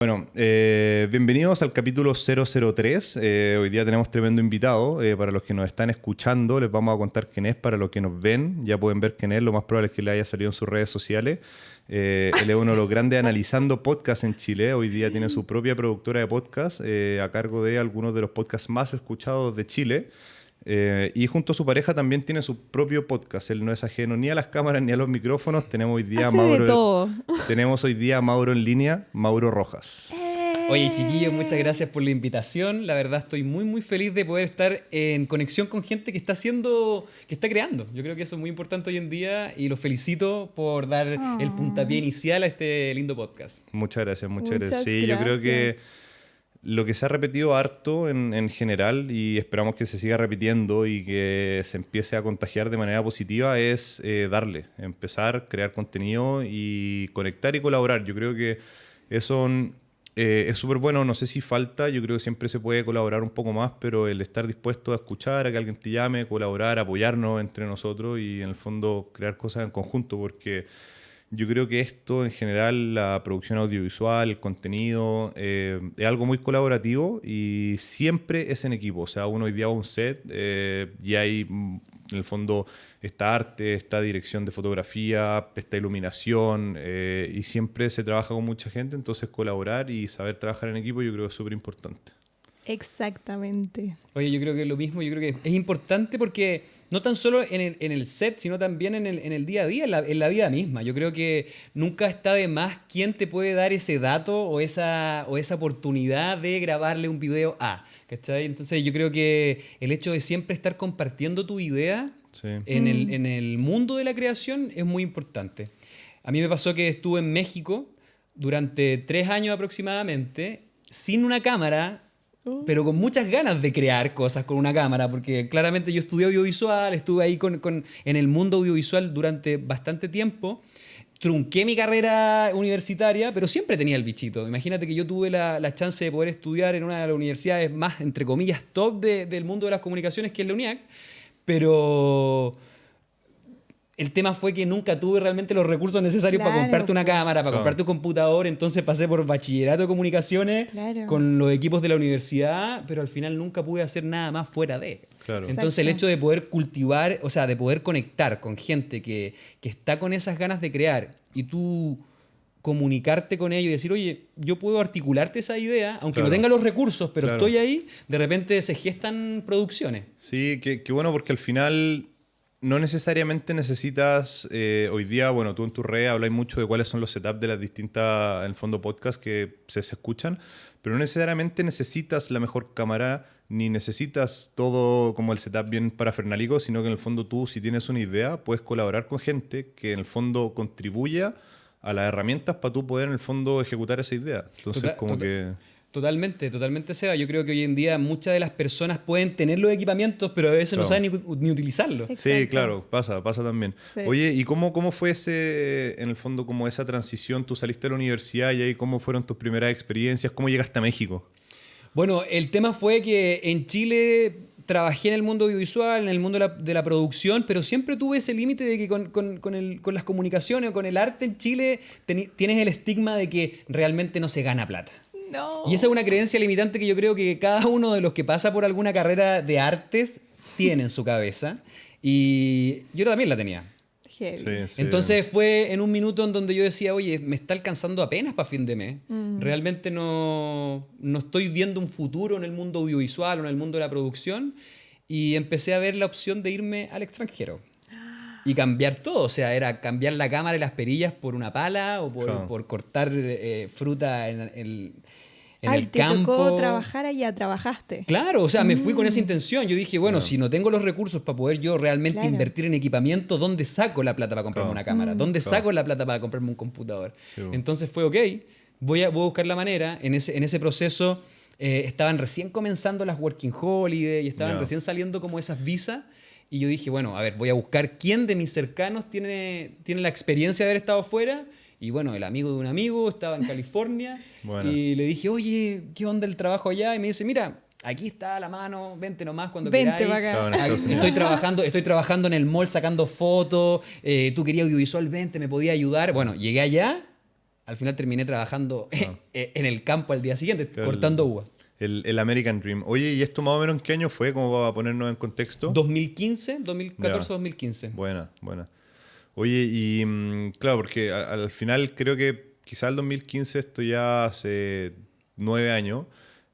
Bueno, bienvenidos al capítulo 003. Hoy día tenemos tremendo invitado. Para los que nos están escuchando, les vamos a contar quién es. Para los que nos ven, ya pueden ver quién es. Lo más probable es que le haya salido en sus redes sociales. Él es uno de los grandes analizando podcasts en Chile. Hoy día tiene su propia productora de podcast a cargo de algunos de los podcasts más escuchados de Chile. Y junto a su pareja también tiene su propio podcast. Él no es ajeno ni a las cámaras ni a los micrófonos. Tenemos hoy día a Hace de Mauro. todo. Tenemos hoy día a Mauro en línea, Mauro Rojas. Oye, chiquillos, muchas gracias por la invitación. La verdad estoy muy feliz de poder estar en conexión con gente que está creando. Yo creo que eso es muy importante hoy en día y los felicito por dar el puntapié inicial a este lindo podcast. Muchas gracias, muchas Muchas gracias. Sí, yo creo que gracias. lo que se ha repetido harto en general y esperamos que se siga repitiendo y que se empiece a contagiar de manera positiva es empezar, crear contenido y conectar y colaborar. Yo creo que eso es súper bueno, no sé si falta, yo creo que siempre se puede colaborar un poco más, pero el estar dispuesto a escuchar, a que alguien te llame, colaborar, apoyarnos entre nosotros y en el fondo crear cosas en conjunto, porque yo creo que esto en general, la producción audiovisual, el contenido, es algo muy colaborativo y siempre es en equipo. O sea, uno hoy día va a un set y hay en el fondo esta arte, esta dirección de fotografía, esta iluminación y siempre se trabaja con mucha gente, entonces colaborar y saber trabajar en equipo yo creo que es súper importante. Exactamente. Oye, yo creo que es lo mismo, yo creo que es importante porque no tan solo en el set, sino también en el día a día, en la vida misma. Yo creo que nunca está de más quién te puede dar ese dato o esa oportunidad de grabarle un video a, ¿cachai? Entonces yo creo que el hecho de siempre estar compartiendo tu idea Sí. en el mundo de la creación es muy importante. A mí me pasó que estuve en México durante 3 años aproximadamente, sin una cámara, pero con muchas ganas de crear cosas con una cámara, porque claramente yo estudié audiovisual, estuve ahí en el mundo audiovisual durante bastante tiempo, trunqué mi carrera universitaria, pero siempre tenía el bichito. Imagínate que yo tuve la chance de poder estudiar en una de las universidades más, entre comillas, top del mundo de las comunicaciones, que es la UNIAC, pero el tema fue que nunca tuve realmente los recursos necesarios para Claro, comprarte una pues. cámara, para Claro. comprarte un computador. Entonces pasé por bachillerato de comunicaciones Claro. con los equipos de la universidad, pero al final nunca pude hacer nada más fuera de. Claro. Entonces el Exacto. hecho de poder cultivar, o sea, de poder conectar con gente que está con esas ganas de crear y tú comunicarte con ellos y decir, oye, yo puedo articularte esa idea, aunque no Claro. tenga los recursos, pero Claro. estoy ahí, de repente se gestan producciones. Sí, qué bueno porque al final no necesariamente necesitas, hoy día, bueno, tú en tu red habláis mucho de cuáles son los setups de las distintas, en el fondo, podcasts que se escuchan, pero no necesariamente necesitas la mejor cámara, ni necesitas todo como el setup bien parafernálico, sino que en el fondo tú, si tienes una idea, puedes colaborar con gente que en el fondo contribuya a las herramientas para tú poder en el fondo ejecutar esa idea. Entonces, Total- como total- que... Totalmente, Seba. Yo creo que hoy en día muchas de las personas pueden tener los equipamientos, pero a veces no Claro. saben ni utilizarlos. Sí, Exacto. claro, pasa también. Sí. Oye, ¿y cómo fue en el fondo, como esa transición? Tú saliste de la universidad y ahí, ¿cómo fueron tus primeras experiencias? ¿Cómo llegaste a México? Bueno, el tema fue que en Chile trabajé en el mundo audiovisual, en el mundo de la producción, pero siempre tuve ese límite de que con las comunicaciones o con el arte en Chile tienes el estigma de que realmente no se gana plata. No. Y esa es una creencia limitante que yo creo que cada uno de los que pasa por alguna carrera de artes tiene en su cabeza. Y yo también la tenía. Heavy. Sí. Entonces fue en un minuto en donde yo decía, oye, me está alcanzando apenas para fin de mes. Realmente no estoy viendo un futuro en el mundo audiovisual o en el mundo de la producción. Y empecé a ver la opción de irme al extranjero. Y cambiar todo, o sea, era cambiar la cámara y las perillas por una pala o Claro. por cortar fruta en Ay, el te campo. tocó trabajar allá, trabajaste. Claro, o sea, me fui con esa intención. Yo dije, bueno, Claro. si no tengo los recursos para poder yo realmente Claro. invertir en equipamiento, ¿dónde saco la plata para comprarme Claro. una cámara? ¿Dónde Claro. saco la plata para comprarme un computador? Sí, bueno. Entonces fue, ok, voy a buscar la manera. En ese proceso estaban recién comenzando las Working Holiday y estaban Ya. recién saliendo como esas visas. Y yo dije, bueno, a ver, voy a buscar quién de mis cercanos tiene la experiencia de haber estado fuera. Y bueno, el amigo de un amigo estaba en California. Bueno. Y le dije, oye, ¿qué onda el trabajo allá? Y me dice, mira, aquí está a la mano, vente nomás cuando Vente queráis. pa' acá. Claro, en Estados Unidos. Estoy trabajando en el mall sacando fotos. Tú querías audiovisual, vente, me podía ayudar. Bueno, llegué allá, al final terminé trabajando Claro. en el campo al día siguiente, Claro, cortando uva. El American Dream. Oye, ¿y esto más o menos en qué año fue? Como para ponernos en contexto. 2015, 2014, Ya. 2015. Buena, buena. Oye, y claro, porque al final creo que quizá el 2015, esto ya hace 9 años,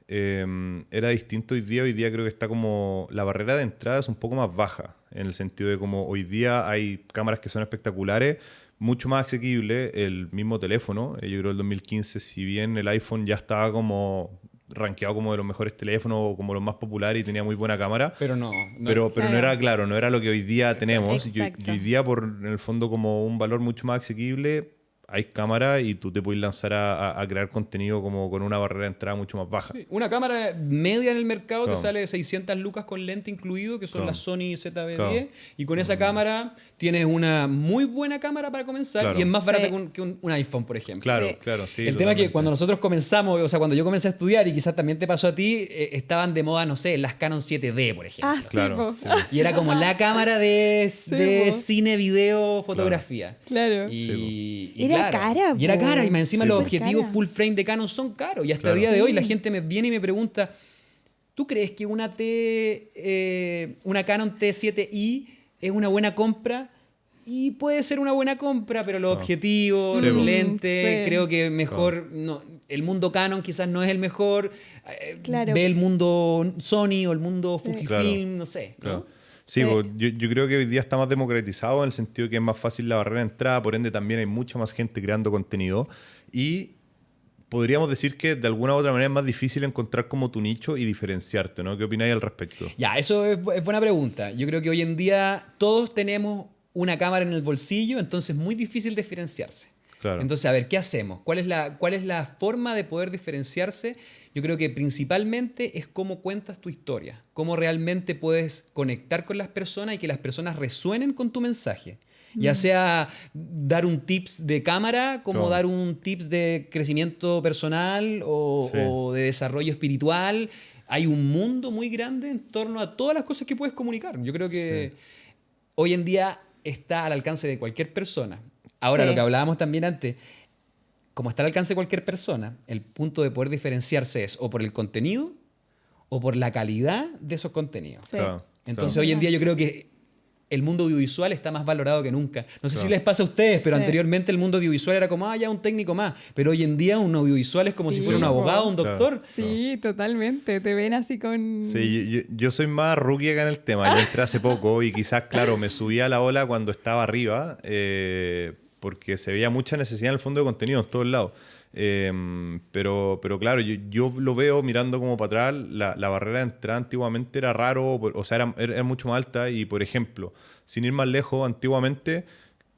era distinto hoy día. Hoy día creo que está como la barrera de entrada es un poco más baja, en el sentido de como hoy día hay cámaras que son espectaculares, mucho más asequible el mismo teléfono. Yo creo que el 2015, si bien el iPhone ya estaba como rankeado como de los mejores teléfonos o como los más populares y tenía muy buena cámara, Pero no. pero no Claro. era, claro, no era lo que hoy día tenemos. Exacto. Y hoy día, por en el fondo, como un valor mucho más asequible, hay cámara y tú te puedes lanzar a crear contenido como con una barrera de entrada mucho más baja. Sí, una cámara media en el mercado Claro. te sale 600 lucas con lente incluido, que son Claro. las Sony ZV-10. Claro. Y con esa cámara tienes una muy buena cámara para comenzar Claro. y es más barata Sí. que un iPhone, por ejemplo. Claro, Sí. claro, sí. El tema es que totalmente. cuando nosotros comenzamos, o sea, cuando yo comencé a estudiar, y quizás también te pasó a ti, estaban de moda, no sé, las Canon 7D, por ejemplo. Ah, sí, Claro, po. sí. Y era como la cámara de po. cine, video, fotografía. Claro. Y Era claro, cara, Y era po. cara. Y más encima Sí, los po. objetivos Cara. full frame de Canon son caros. Y hasta Claro. el día de hoy la Sí. gente me viene y me pregunta, ¿tú crees que una Canon T7i es una buena compra? Y puede ser una buena compra, pero los Ah. objetivos, Sí, los po. lentes, Sí. creo que mejor... No, el mundo Canon quizás no es el mejor. Claro. Ve el mundo Sony o el mundo Sí. Fujifilm, Claro. no sé. ¿no? Claro. Sí, Sí. pues, yo creo que hoy día está más democratizado en el sentido que es más fácil la barrera de entrada, por ende también hay mucha más gente creando contenido y podríamos decir que de alguna u otra manera es más difícil encontrar como tu nicho y diferenciarte, ¿no? ¿Qué opináis al respecto? Ya, eso es buena pregunta. Yo creo que hoy en día todos tenemos una cámara en el bolsillo, entonces es muy difícil diferenciarse. Claro. Entonces, a ver, ¿qué hacemos? ¿Cuál es la forma de poder diferenciarse? Yo creo que principalmente es cómo cuentas tu historia, cómo realmente puedes conectar con las personas y que las personas resuenen con tu mensaje. Ya sea dar un tips de cámara, como Claro. dar un tips de crecimiento personal o, Sí. o de desarrollo espiritual. Hay un mundo muy grande en torno a todas las cosas que puedes comunicar. Yo creo que hoy en día está al alcance de cualquier persona. Ahora, Sí. lo que hablábamos también antes, como está al alcance de cualquier persona, el punto de poder diferenciarse es o por el contenido o por la calidad de esos contenidos. Sí. Claro, Entonces, claro. hoy en día yo creo que el mundo audiovisual está más valorado que nunca. No sé Claro. si les pasa a ustedes, pero Sí. anteriormente el mundo audiovisual era como, ya un técnico más. Pero hoy en día un audiovisual es como si Sí, fuera un po. abogado, un Claro. doctor. Sí, totalmente. Te ven así con... Sí, yo soy más rookie acá en el tema. Yo entré hace poco y quizás, claro, me subí a la ola cuando estaba arriba, porque se veía mucha necesidad en el fondo de contenido en todos lados. Pero claro, yo lo veo mirando como para atrás, la barrera de entrada antiguamente era raro, o sea, era mucho más alta y, por ejemplo, sin ir más lejos, antiguamente,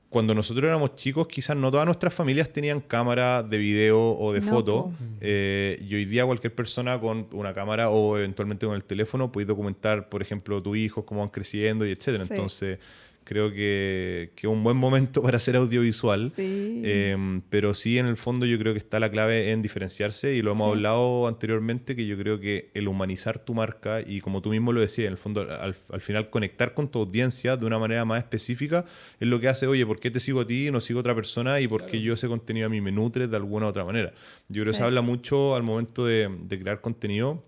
cuando nosotros éramos chicos, quizás no todas nuestras familias tenían cámara de video o de No, foto. po. Y hoy día cualquier persona con una cámara o eventualmente con el teléfono puede documentar, por ejemplo, tus hijos, cómo van creciendo y etcétera. Sí. Entonces, creo que es un buen momento para hacer audiovisual. Sí. Pero sí, en el fondo, yo creo que está la clave en diferenciarse y lo hemos Sí. hablado anteriormente, que yo creo que el humanizar tu marca y, como tú mismo lo decías, en el fondo, al final conectar con tu audiencia de una manera más específica es lo que hace, oye, ¿por qué te sigo a ti y no sigo a otra persona? Y por qué yo ese contenido a mí me nutre de alguna u otra manera. Yo creo que Sí. se habla mucho al momento de crear contenido,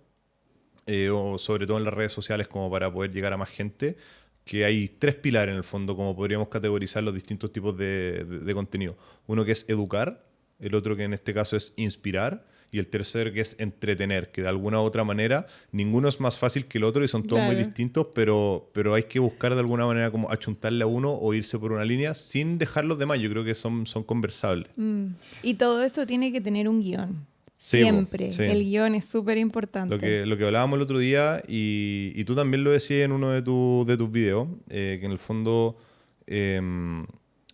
o sobre todo en las redes sociales, como para poder llegar a más gente, que hay 3 pilares en el fondo, como podríamos categorizar los distintos tipos de contenido. Uno que es educar, el otro que en este caso es inspirar, y el tercero que es entretener, que de alguna u otra manera ninguno es más fácil que el otro y son todos muy Claro. distintos, pero hay que buscar de alguna manera como achuntarle a uno o irse por una línea sin dejar los demás. Yo creo que son conversables. Y todo eso tiene que tener un guión. Sí, po, Siempre. sí. El guión es súper importante. Lo que hablábamos el otro día, y tú también lo decías en uno de tus videos, que en el fondo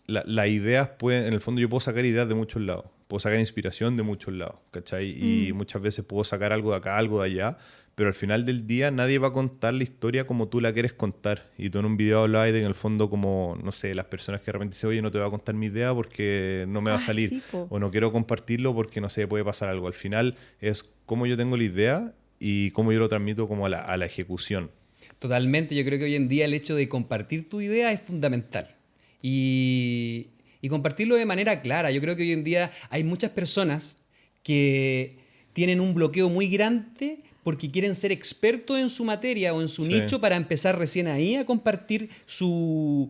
las ideas pueden, en el fondo yo puedo sacar ideas de muchos lados, puedo sacar inspiración de muchos lados, ¿cachai? Y muchas veces puedo sacar algo de acá, algo de allá, pero al final del día nadie va a contar la historia como tú la quieres contar. Y tú en un video hablabas de, en el fondo, como, no sé, las personas que de repente dicen, oye, no te voy a contar mi idea porque no me va a Ah, salir, sí, po. o no quiero compartirlo porque, no sé, puede pasar algo. Al final es cómo yo tengo la idea y cómo yo lo transmito como a la ejecución. Totalmente, yo creo que hoy en día el hecho de compartir tu idea es fundamental. Y y compartirlo de manera clara. Yo creo que hoy en día hay muchas personas que tienen un bloqueo muy grande porque quieren ser expertos en su materia o en su nicho para empezar recién ahí a compartir su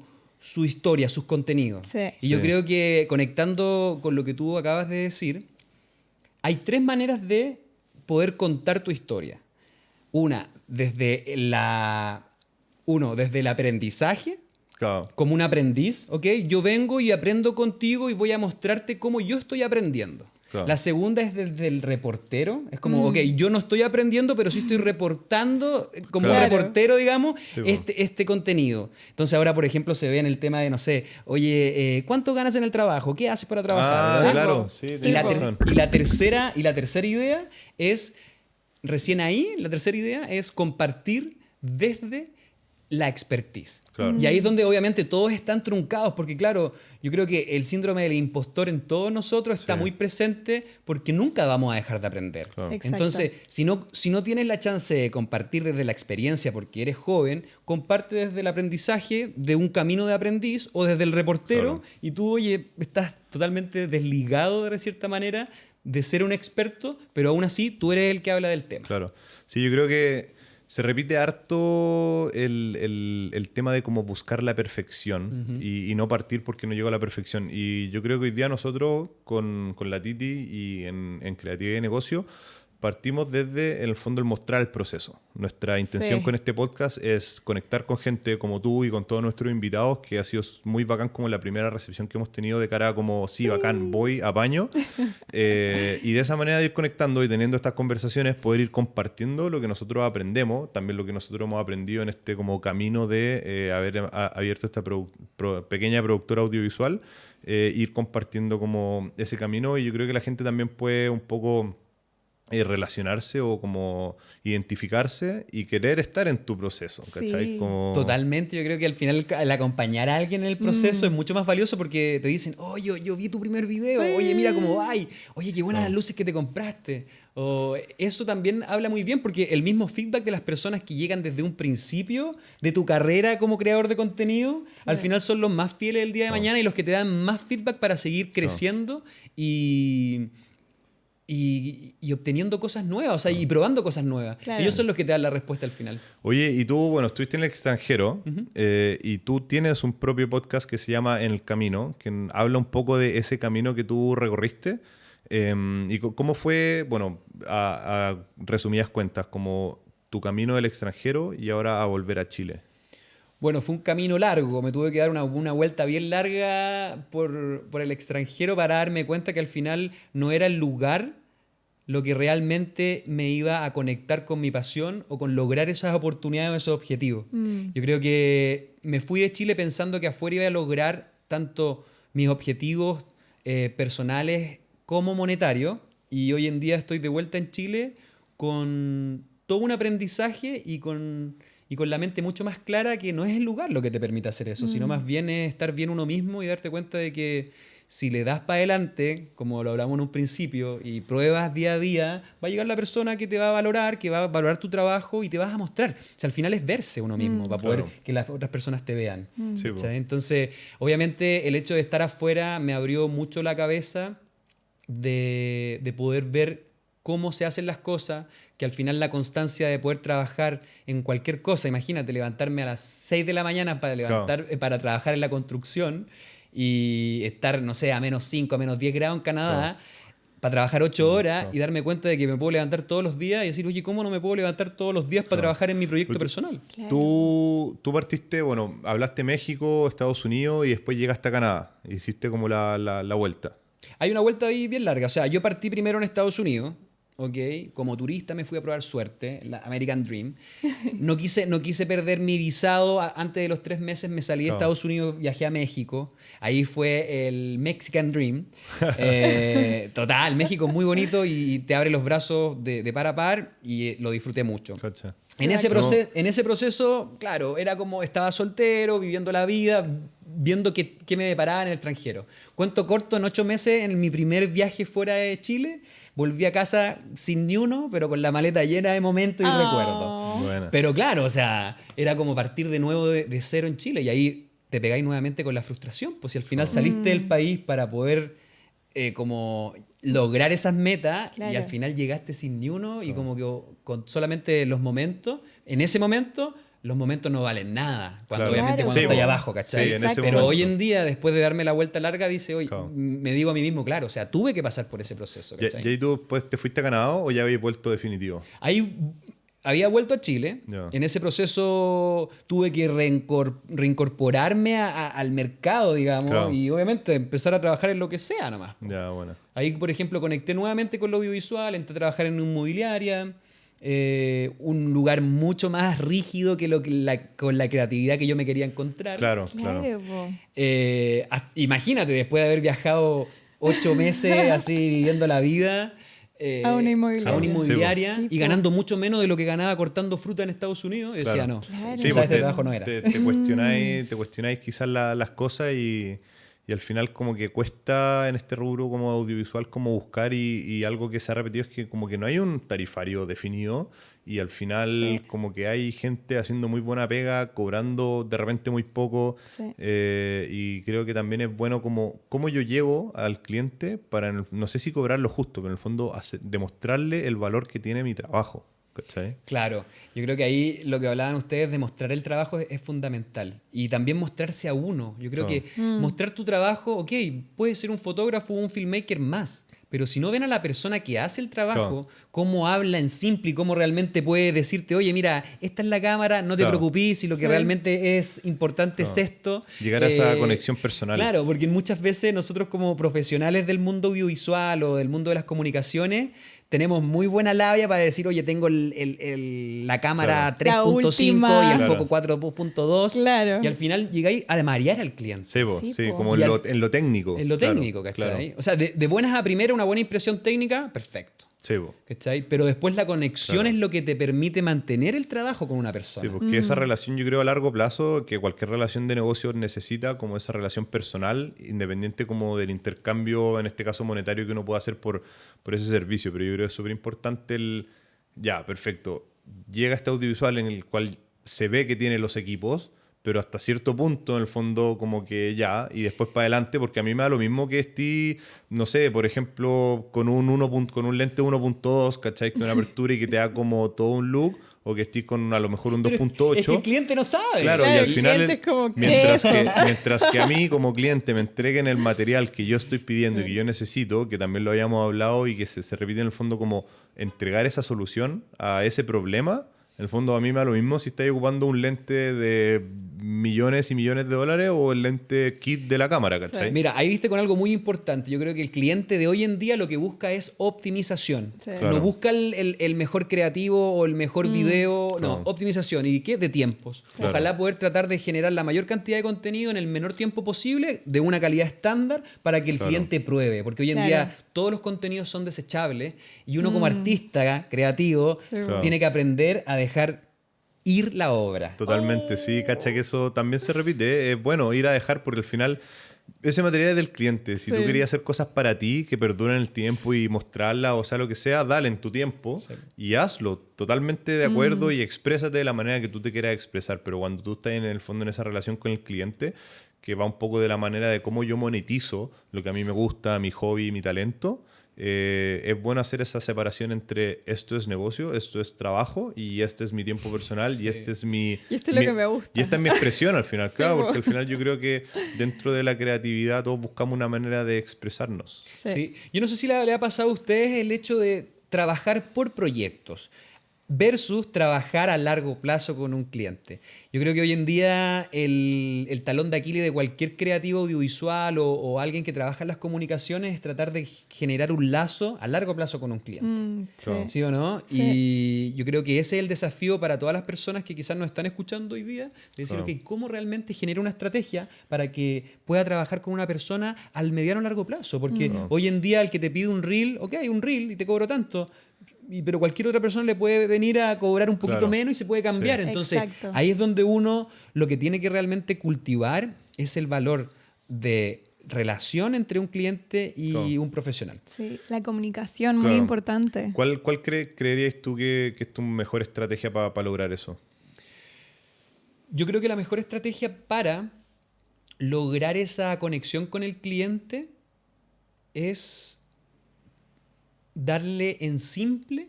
historia, sus contenidos. Sí. Y yo creo que conectando con lo que tú acabas de decir, hay 3 maneras de poder contar tu historia. Desde el aprendizaje, Claro. como un aprendiz, ¿ok? Yo vengo y aprendo contigo y voy a mostrarte cómo yo estoy aprendiendo. Claro. La segunda es desde el reportero. Es como, ok, yo no estoy aprendiendo, pero sí estoy reportando, como un Claro. reportero, digamos, Sí, este contenido. Entonces ahora, por ejemplo, se ve en el tema de, no sé, oye, ¿cuánto ganas en el trabajo? ¿Qué haces para trabajar? ¿verdad? Claro, sí, Y tienes la, razón. y la tercera idea es, recién ahí, la tercera idea es compartir desde la expertise. Claro. Y ahí es donde obviamente todos están truncados, porque claro, yo creo que el síndrome del impostor en todos nosotros está Sí. muy presente porque nunca vamos a dejar de aprender. Claro. Exacto. Entonces, si no tienes la chance de compartir desde la experiencia porque eres joven, comparte desde el aprendizaje de un camino de aprendiz o desde el reportero Claro. y tú, oye, estás totalmente desligado de cierta manera de ser un experto, pero aún así tú eres el que habla del tema. Claro. Sí, yo creo que se repite harto el tema de cómo buscar la perfección y no partir porque no llego a la perfección. Y yo creo que hoy día nosotros con la Titi y en Creatividad y Negocio partimos desde, en el fondo, el mostrar el proceso. Nuestra intención Sí. con este podcast es conectar con gente como tú y con todos nuestros invitados, que ha sido muy bacán como la primera recepción que hemos tenido de cara a como, sí, bacán, voy, apaño. Y de esa manera de ir conectando y teniendo estas conversaciones, poder ir compartiendo lo que nosotros aprendemos, también lo que nosotros hemos aprendido en este como camino de haber abierto esta pequeña productora audiovisual, ir compartiendo como ese camino, y yo creo que la gente también puede un poco relacionarse o como identificarse y querer estar en tu proceso, ¿cachai? Sí. Como... Totalmente, yo creo que al final el acompañar a alguien en el proceso es mucho más valioso porque te dicen, oh, yo vi tu primer video, Sí. oye, mira cómo va, oye, qué buenas No. las luces que te compraste. O eso también habla muy bien porque el mismo feedback de las personas que llegan desde un principio de tu carrera como creador de contenido, al final son los más fieles del día de No. mañana y los que te dan más feedback para seguir creciendo y obteniendo cosas nuevas, o sea, y probando cosas nuevas. Claro. Ellos son los que te dan la respuesta al final. Oye, y tú, bueno, estuviste en el extranjero y tú tienes un propio podcast que se llama En el Camino, que habla un poco de ese camino que tú recorriste. ¿Y cómo fue, bueno, a resumidas cuentas, como tu camino del extranjero y ahora a volver a Chile? Bueno, fue un camino largo, me tuve que dar una vuelta bien larga por el extranjero para darme cuenta que al final no era el lugar lo que realmente me iba a conectar con mi pasión o con lograr esas oportunidades o esos objetivos. Yo creo que me fui de Chile pensando que afuera iba a lograr tanto mis objetivos personales como monetarios, y hoy en día estoy de vuelta en Chile con todo un aprendizaje y con la mente mucho más clara que no es el lugar lo que te permite hacer eso, sino más bien es estar bien uno mismo y darte cuenta de que si le das para adelante, como lo hablamos en un principio, y pruebas día a día, va a llegar la persona que te va a valorar, que va a valorar tu trabajo y te vas a mostrar. O sea, al final es verse uno mismo para poder Claro. que las otras personas te vean. Sí, po. ¿Cachai? Entonces, obviamente, el hecho de estar afuera me abrió mucho la cabeza de poder ver cómo se hacen las cosas, que al final la constancia de poder trabajar en cualquier cosa, imagínate, levantarme a las 6 de la mañana para trabajar en la construcción y estar, no sé, a menos 5, a menos 10 grados en Canadá, para trabajar 8 horas y darme cuenta de que me puedo levantar todos los días y decir, oye, ¿cómo no me puedo levantar todos los días para trabajar en mi proyecto personal? Claro. Tú partiste, bueno, hablaste México, Estados Unidos y después llegaste a Canadá. Hiciste como la vuelta. Hay una vuelta ahí bien larga. O sea, yo partí primero en Estados Unidos, ¿ok? Como turista me fui a probar suerte, la American Dream. No quise perder mi visado. Antes de los 3 meses me salí de Claro. Estados Unidos, viajé a México. Ahí fue el Mexican Dream. Total, México es muy bonito y te abre los brazos de par a par y lo disfruté mucho. Cacha. En ese, Claro. en ese proceso, claro, era como estaba soltero, viviendo la vida, viendo qué me deparaba en el extranjero. Cuento corto, en 8 meses, en mi primer viaje fuera de Chile, volví a casa sin ni uno, pero con la maleta llena de momentos y recuerdos. Buena. Pero claro, o sea, era como partir de nuevo de cero en Chile. Y ahí te pegáis nuevamente con la frustración. Pues si al final saliste del país para poder como lograr esas metas y al final llegaste sin ni uno y como que con solamente los momentos, en ese momento los momentos no valen nada. Cuando obviamente cuando estás ahí abajo, ¿cachai? Sí, pero hoy en día, después de darme la vuelta larga, dice, oye, me digo a mí mismo, claro, o sea, tuve que pasar por ese proceso, ¿cachai? ¿Y ahí tú pues, te fuiste a Canadá o ya habías vuelto definitivo? Ahí había vuelto a Chile. En ese proceso tuve que reincorporarme al mercado, digamos, y obviamente empezar a trabajar en lo que sea nomás. Ya, bueno. Ahí, por ejemplo, conecté nuevamente con lo audiovisual, entré a trabajar en una inmobiliaria, un lugar mucho más rígido que con la creatividad que yo me quería encontrar. Claro. Imagínate, después de haber viajado 8 meses así viviendo la vida... a una inmobiliaria, y ganando mucho menos de lo que ganaba cortando fruta en Estados Unidos. Y decía, no, sí, este trabajo no era. Te cuestionáis quizás las cosas y al final como que cuesta en este rubro como audiovisual como buscar y algo que se ha repetido es que como que no hay un tarifario definido y al final como que hay gente haciendo muy buena pega, cobrando de repente muy poco y creo que también es bueno como yo llego al cliente para, no sé si cobrar lo justo, pero en el fondo demostrarle el valor que tiene mi trabajo. ¿Cachai? Claro, yo creo que ahí lo que hablaban ustedes de mostrar el trabajo es fundamental y también mostrarse a uno. Yo creo que mostrar tu trabajo, ok, puede ser un fotógrafo o un filmmaker más, pero si no ven a la persona que hace el trabajo, cómo habla en simple y cómo realmente puede decirte, oye, mira, esta es la cámara, no te preocupes, si lo que realmente es importante es esto. Llegar a esa conexión personal. Claro, porque muchas veces nosotros como profesionales del mundo audiovisual o del mundo de las comunicaciones tenemos muy buena labia para decir, oye, tengo la cámara 3.5 y el foco 4.2 y al final llegáis a marear al cliente. Sí, como en lo técnico. En lo técnico, ¿cachai? O sea, de buenas a primera, una buena impresión técnica, perfecto. ¿Cachai? Pero después la conexión es lo que te permite mantener el trabajo con una persona. Sí, porque esa relación yo creo a largo plazo, que cualquier relación de negocio necesita como esa relación personal, independiente como del intercambio, en este caso monetario, que uno pueda hacer por ese servicio. Pero yo creo que es súper importante perfecto. Llega este audiovisual en el cual se ve que tiene los equipos, pero hasta cierto punto, en el fondo, como que y después para adelante, porque a mí me da lo mismo que esté, no sé, por ejemplo, con un lente 1.2, ¿cachai? Que una apertura y que te da como todo un look, o que estés con a lo mejor un 2.8. Es que el cliente no sabe. Claro, y al final, mientras que a mí como cliente me entreguen el material que yo estoy pidiendo y que yo necesito, que también lo habíamos hablado y que se repite en el fondo como entregar esa solución a ese problema. En el fondo a mí me da lo mismo si estáis ocupando un lente de millones y millones de dólares o el lente kit de la cámara, ¿cachai? Mira, ahí diste con algo muy importante. Yo creo que el cliente de hoy en día lo que busca es optimización. No busca el mejor creativo o el mejor video, no, optimización. ¿Y qué? De tiempos. Ojalá poder tratar de generar la mayor cantidad de contenido en el menor tiempo posible, de una calidad estándar, para que el cliente pruebe. Porque hoy en día todos los contenidos son desechables y uno como artista creativo tiene que aprender a dejar ir la obra. Totalmente, sí, cacha que eso también se repite. Es bueno ir a dejar, porque al final ese material es del cliente. Si tú querías hacer cosas para ti que perduren el tiempo y mostrarla, o sea, lo que sea, dale en tu tiempo y hazlo. Totalmente de acuerdo y exprésate de la manera que tú te quieras expresar. Pero cuando tú estás en el fondo en esa relación con el cliente, que va un poco de la manera de cómo yo monetizo lo que a mí me gusta, mi hobby, mi talento, es bueno hacer esa separación entre esto es negocio, esto es trabajo y este es mi tiempo personal y este es mi... Y esto es lo que me gusta. Y esta es mi expresión al final, claro, porque al final yo creo que dentro de la creatividad todos buscamos una manera de expresarnos. Sí. Yo no sé si le ha pasado a ustedes el hecho de trabajar por proyectos versus trabajar a largo plazo con un cliente. Yo creo que hoy en día el talón de Aquiles de cualquier creativo audiovisual o alguien que trabaja en las comunicaciones es tratar de generar un lazo a largo plazo con un cliente. ¿Sí o no? Sí. Y yo creo que ese es el desafío para todas las personas que quizás nos están escuchando hoy día, de decir, ok, ¿cómo realmente genera una estrategia para que pueda trabajar con una persona al mediano o largo plazo? Porque hoy en día el que te pide un reel, ok, un reel y te cobro tanto, pero cualquier otra persona le puede venir a cobrar un poquito menos y se puede cambiar. Entonces, ahí es donde uno lo que tiene que realmente cultivar es el valor de relación entre un cliente y un profesional. Sí, la comunicación, muy importante. ¿Cuál creerías tú que es tu mejor estrategia para lograr eso? Yo creo que la mejor estrategia para lograr esa conexión con el cliente es darle en simple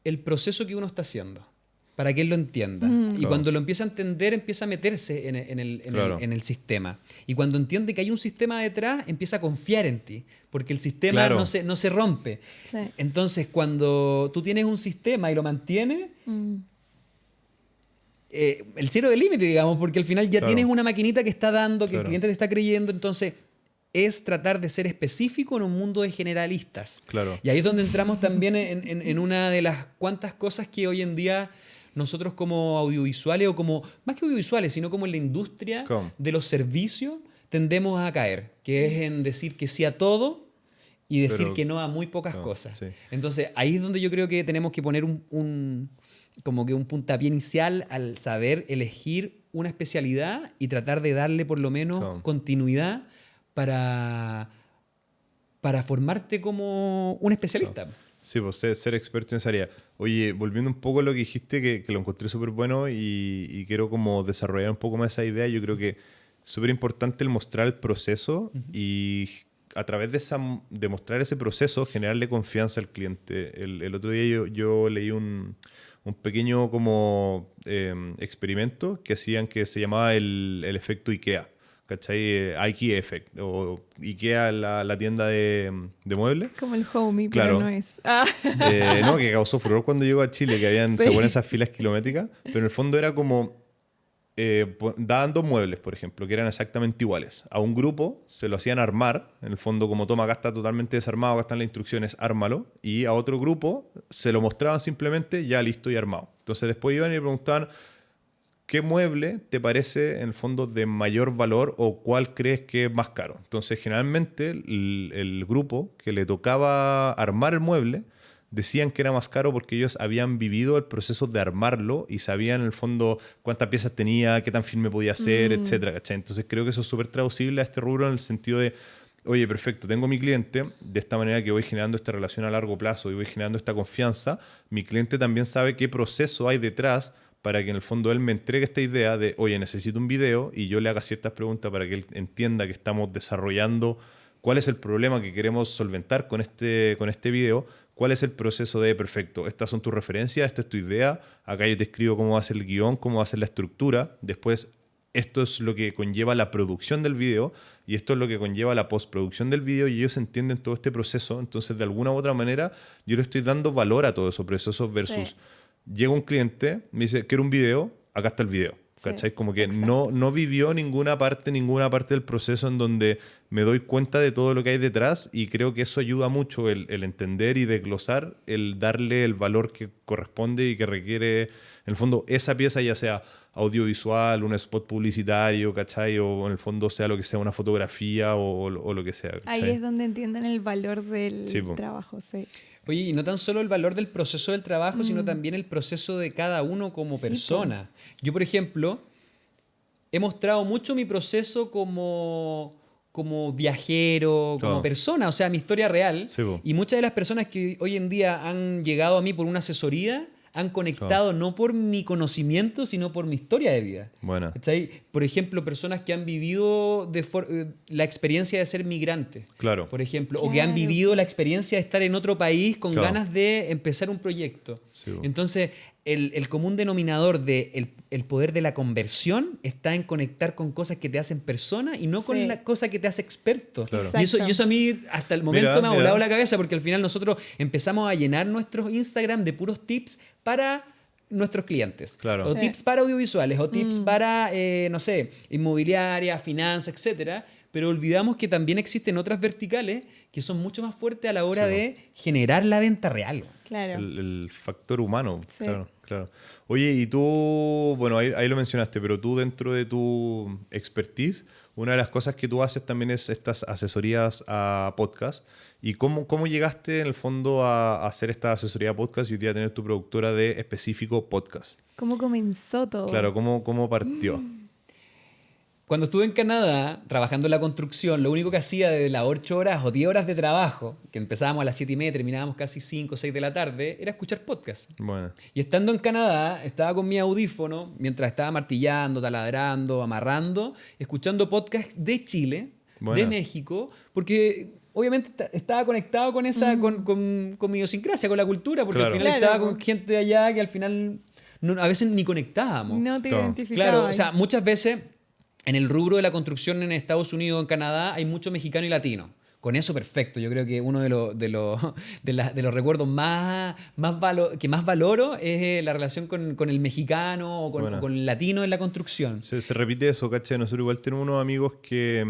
el proceso que uno está haciendo, para que él lo entienda. Y cuando lo empieza a entender, empieza a meterse en el sistema. Y cuando entiende que hay un sistema detrás, empieza a confiar en ti, porque el sistema no se rompe. Sí. Entonces, cuando tú tienes un sistema y lo mantienes, el cielo del límite, digamos, porque al final ya tienes una maquinita que está dando, que el cliente te está creyendo, entonces es tratar de ser específico en un mundo de generalistas. Claro. Y ahí es donde entramos también en una de las cuantas cosas que hoy en día nosotros como audiovisuales, o como, más que audiovisuales, sino como en la industria de los servicios, tendemos a caer, que es en decir que sí a todo y decir que no a muy pocas cosas. Sí. Entonces, ahí es donde yo creo que tenemos que poner como que un puntapié inicial al saber elegir una especialidad y tratar de darle por lo menos continuidad para formarte como un especialista. Sí, pues ser experto en esa área. Oye, volviendo un poco a lo que dijiste, que lo encontré súper bueno y quiero como desarrollar un poco más esa idea. Yo creo que es súper importante el mostrar el proceso y a través de mostrar ese proceso generarle confianza al cliente. El otro día yo leí un pequeño como experimento que hacían, que se llamaba el efecto IKEA. ¿Cachai? IKEA Effect, o IKEA, la tienda de muebles. Como el Homey, claro. Pero no es. No, que causó furor cuando llegó a Chile, que habían según esas filas kilométricas, pero en el fondo era como, daban 2 muebles, por ejemplo, que eran exactamente iguales. A un grupo se lo hacían armar, en el fondo como toma, acá está totalmente desarmado, acá están las instrucciones, ármalo, y a otro grupo se lo mostraban simplemente ya listo y armado. Entonces después iban y le preguntaban, ¿qué mueble te parece en el fondo de mayor valor o cuál crees que es más caro? Entonces, generalmente el grupo que le tocaba armar el mueble decían que era más caro porque ellos habían vivido el proceso de armarlo y sabían en el fondo cuántas piezas tenía, qué tan firme podía ser, etcétera, ¿cachai? Entonces, creo que eso es súper traducible a este rubro en el sentido de, oye, perfecto, tengo mi cliente, de esta manera que voy generando esta relación a largo plazo y voy generando esta confianza, mi cliente también sabe qué proceso hay detrás para que en el fondo él me entregue esta idea de, oye, necesito un video, y yo le haga ciertas preguntas para que él entienda que estamos desarrollando cuál es el problema que queremos solventar con este video, cuál es el proceso de, perfecto, estas son tus referencias, esta es tu idea, acá yo te escribo cómo va a ser el guión, cómo va a ser la estructura, después esto es lo que conlleva la producción del video y esto es lo que conlleva la postproducción del video, y ellos entienden todo este proceso. Entonces, de alguna u otra manera, yo le estoy dando valor a todos esos procesos versus... Sí. Llega un cliente, me dice, quiero un video, acá está el video. ¿Cachai? Como que no vivió ninguna parte del proceso en donde me doy cuenta de todo lo que hay detrás, y creo que eso ayuda mucho el entender y desglosar, el darle el valor que corresponde y que requiere, en el fondo, esa pieza, ya sea audiovisual, un spot publicitario, ¿cachai? O en el fondo sea lo que sea, una fotografía o lo que sea, ¿cachai? Ahí es donde entienden el valor del trabajo, sí. Oye, y no tan solo el valor del proceso del trabajo, sino también el proceso de cada uno como persona. Yo, por ejemplo, he mostrado mucho mi proceso como viajero, como persona, o sea, mi historia real. Sí, y muchas de las personas que hoy en día han llegado a mí por una asesoría han conectado no por mi conocimiento, sino por mi historia de vida. Bueno. Por ejemplo, personas que han vivido la experiencia de ser migrante, por ejemplo, o que han vivido la experiencia de estar en otro país con ganas de empezar un proyecto. Sí. Entonces, el común denominador de el poder de la conversión está en conectar con cosas que te hacen persona y no con la cosa que te hace experto. Claro. Y eso a mí hasta el momento me ha volado la cabeza, porque al final nosotros empezamos a llenar nuestros Instagram de puros tips para nuestros clientes. Claro. O tips para audiovisuales, o tips para, no sé, inmobiliaria, finanzas, etcétera. Pero olvidamos que también existen otras verticales que son mucho más fuertes a la hora de generar la venta real. Claro. El factor humano, claro. Oye, y tú, bueno, ahí lo mencionaste, pero tú dentro de tu expertise, una de las cosas que tú haces también es estas asesorías a podcast. ¿Y cómo llegaste en el fondo a hacer esta asesoría a podcast y hoy día tener tu productora de específico podcast? ¿Cómo comenzó todo? Claro, ¿cómo partió? Cuando estuve en Canadá trabajando en la construcción, lo único que hacía de las 8 horas o 10 horas de trabajo, que empezábamos a las 7:30, terminábamos casi 5 o 6 de la tarde, era escuchar podcasts. Bueno. Y estando en Canadá, estaba con mi audífono, mientras estaba martillando, taladrando, amarrando, escuchando podcasts de Chile, de México, porque obviamente estaba conectado con esa, con mi idiosincrasia, con la cultura, porque al final estaba con gente de allá que al final a veces ni conectábamos. No te identificabas. Claro, o sea, muchas veces en el rubro de la construcción en Estados Unidos o en Canadá hay mucho mexicano y latino. Con eso perfecto. Yo creo que uno de los recuerdos que más valoro es la relación con el mexicano o con el latino en la construcción. Se repite eso, ¿cachai? Nosotros igual tenemos unos amigos que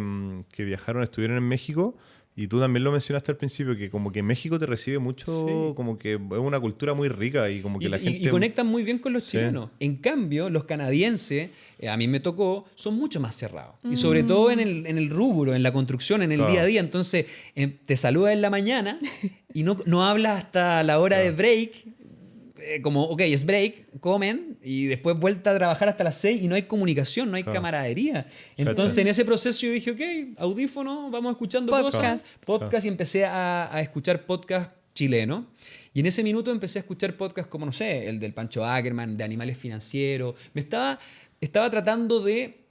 viajaron, estuvieron en México. Y tú también lo mencionaste al principio, que como que México te recibe mucho, como que es una cultura muy rica y como que la gente... Y conectan muy bien con los chilenos. En cambio, los canadienses, a mí me tocó, son mucho más cerrados. Y sobre todo en el rubro, en la construcción, en el día a día. Entonces, te saluda en la mañana y no hablas hasta la hora de break. Como, ok, es break, comen y después vuelta a trabajar hasta las 6 y no hay comunicación, no hay camaradería. Entonces en ese proceso yo dije, ok, audífono, vamos escuchando podcast y empecé a escuchar podcast chilenos. Y en ese minuto empecé a escuchar podcasts como, no sé, el del Pancho Ackerman, de animales financieros. Estaba tratando de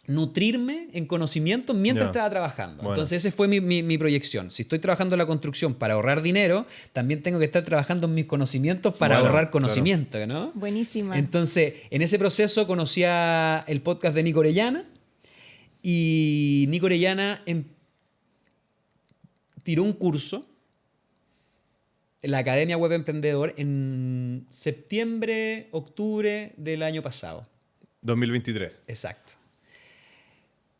nutrirme en conocimientos mientras estaba trabajando. Bueno. Entonces esa fue mi proyección. Si estoy trabajando en la construcción para ahorrar dinero, también tengo que estar trabajando en mis conocimientos para ahorrar conocimiento, ¿no? Buenísima. Entonces, en ese proceso conocí el podcast de Nico Orellana y Nico Orellana tiró un curso en la Academia Web Emprendedor en septiembre, octubre del año pasado. 2023. Exacto.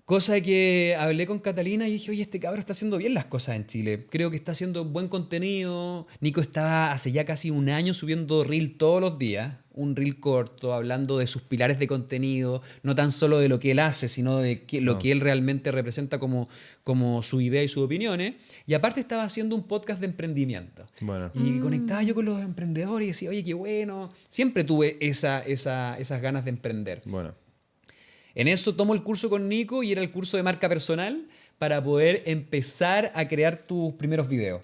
Cosa que hablé con Catalina y dije, oye, este cabrón está haciendo bien las cosas en Chile. Creo que está haciendo buen contenido. Nico estaba hace ya casi un año subiendo reel todos los días. Un reel corto, hablando de sus pilares de contenido. No tan solo de lo que él hace, sino de lo que él realmente representa como su idea y sus opiniones. Y aparte estaba haciendo un podcast de emprendimiento. Bueno. Y conectaba yo con los emprendedores y decía, oye, qué bueno. Siempre tuve esas ganas de emprender. Bueno. En eso tomo el curso con Nico y era el curso de marca personal para poder empezar a crear tus primeros videos.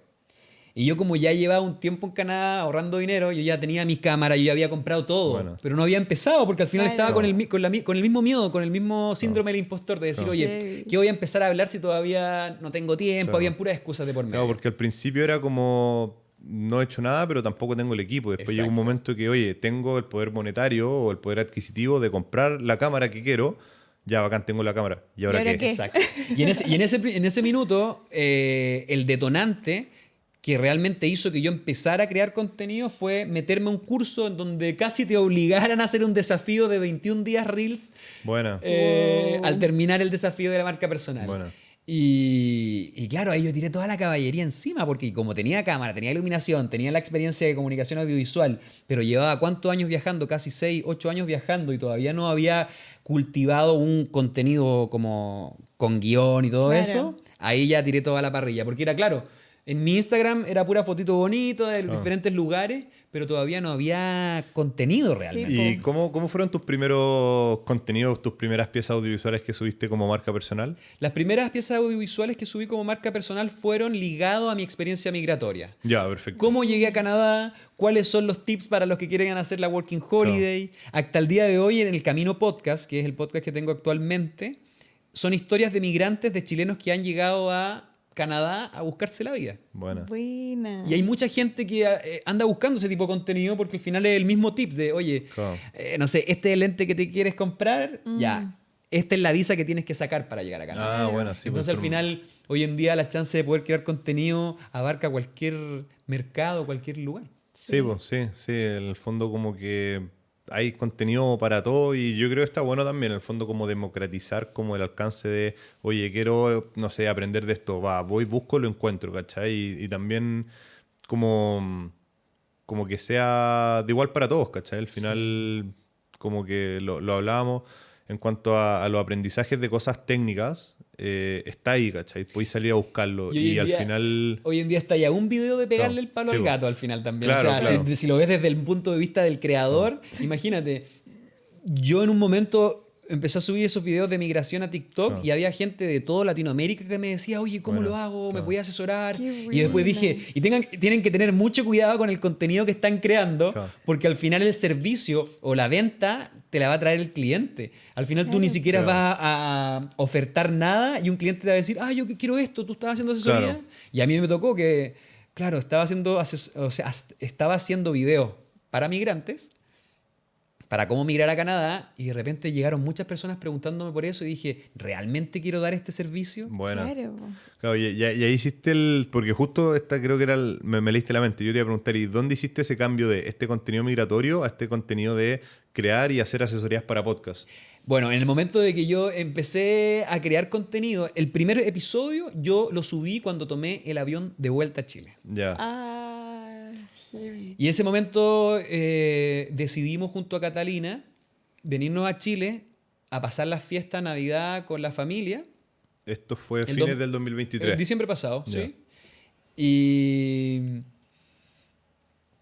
Y yo como ya llevaba un tiempo en Canadá ahorrando dinero, yo ya tenía mi cámara, yo ya había comprado todo, pero no había empezado porque al final estaba con el mismo miedo, con el mismo síndrome del impostor de decir, oye, ¿qué voy a empezar a hablar si todavía no tengo tiempo? Habían puras excusas de por medio. Claro, porque al principio era como... No he hecho nada, pero tampoco tengo el equipo. Después llega un momento que, oye, tengo el poder monetario o el poder adquisitivo de comprar la cámara que quiero. Ya, bacán, tengo la cámara. ¿Y ahora qué? Exacto. Y en ese minuto, el detonante que realmente hizo que yo empezara a crear contenido fue meterme a un curso en donde casi te obligaran a hacer un desafío de 21 días Reels al terminar el desafío de la marca personal. Bueno. Y claro, ahí yo tiré toda la caballería encima porque como tenía cámara, tenía iluminación, tenía la experiencia de comunicación audiovisual, pero llevaba ¿cuántos años viajando? Casi 6, 8 años viajando y todavía no había cultivado un contenido como con guión y todo eso. Ahí ya tiré toda la parrilla porque era claro, en mi Instagram era pura fotito bonito de diferentes lugares, pero todavía no había contenido realmente. Sí, ¿y cómo fueron tus primeros contenidos, tus primeras piezas audiovisuales que subiste como marca personal? Las primeras piezas audiovisuales que subí como marca personal fueron ligados a mi experiencia migratoria. Ya, perfecto. ¿Cómo llegué a Canadá? ¿Cuáles son los tips para los que quieren hacer la Working Holiday? Hasta el día de hoy en el Camino Podcast, que es el podcast que tengo actualmente, son historias de migrantes, de chilenos que han llegado a Canadá a buscarse la vida. Buena. Y hay mucha gente que anda buscando ese tipo de contenido porque al final es el mismo tips de, oye, no sé, este es el lente que te quieres comprar, ya, esta es la visa que tienes que sacar para llegar a Canadá. Ah, bueno, sí. Entonces al final, hoy en día la chance de poder crear contenido abarca cualquier mercado, cualquier lugar. Sí, pues, sí, en el fondo como que hay contenido para todo y yo creo que está bueno también, en el fondo, como democratizar como el alcance de, oye, quiero, no sé, aprender de esto, voy, busco, lo encuentro, ¿cachai? Y también como que sea de igual para todos, ¿cachai? Al final, como que lo hablábamos en cuanto a los aprendizajes de cosas técnicas, está ahí, ¿cachai? Podéis salir a buscarlo y al final... Hoy en día está ya un video de pegarle el palo al gato al final también. Claro, o sea, si lo ves desde el punto de vista del creador, imagínate, yo en un momento empecé a subir esos videos de migración a TikTok y había gente de toda Latinoamérica que me decía, oye, ¿cómo lo hago? ¿Me podías asesorar? Y después dije, tienen que tener mucho cuidado con el contenido que están creando, porque al final el servicio o la venta te la va a traer el cliente. Al final tú ni siquiera vas a ofertar nada y un cliente te va a decir, yo quiero esto, tú estás haciendo asesoría. Y a mí me tocó que, claro, estaba haciendo videos para migrantes, para cómo migrar a Canadá, y de repente llegaron muchas personas preguntándome por eso y dije, ¿realmente quiero dar este servicio? Bueno. Claro, y ahí hiciste porque justo esta creo que era me leíste la mente. Yo te iba a preguntar, ¿y dónde hiciste ese cambio de este contenido migratorio a este contenido de crear y hacer asesorías para podcast? Bueno, en el momento de que yo empecé a crear contenido, el primer episodio yo lo subí cuando tomé el avión de vuelta a Chile. Ya. Y en ese momento decidimos junto a Catalina venirnos a Chile a pasar la fiesta Navidad con la familia. Esto fue fines del 2023. Diciembre pasado, yeah. Sí.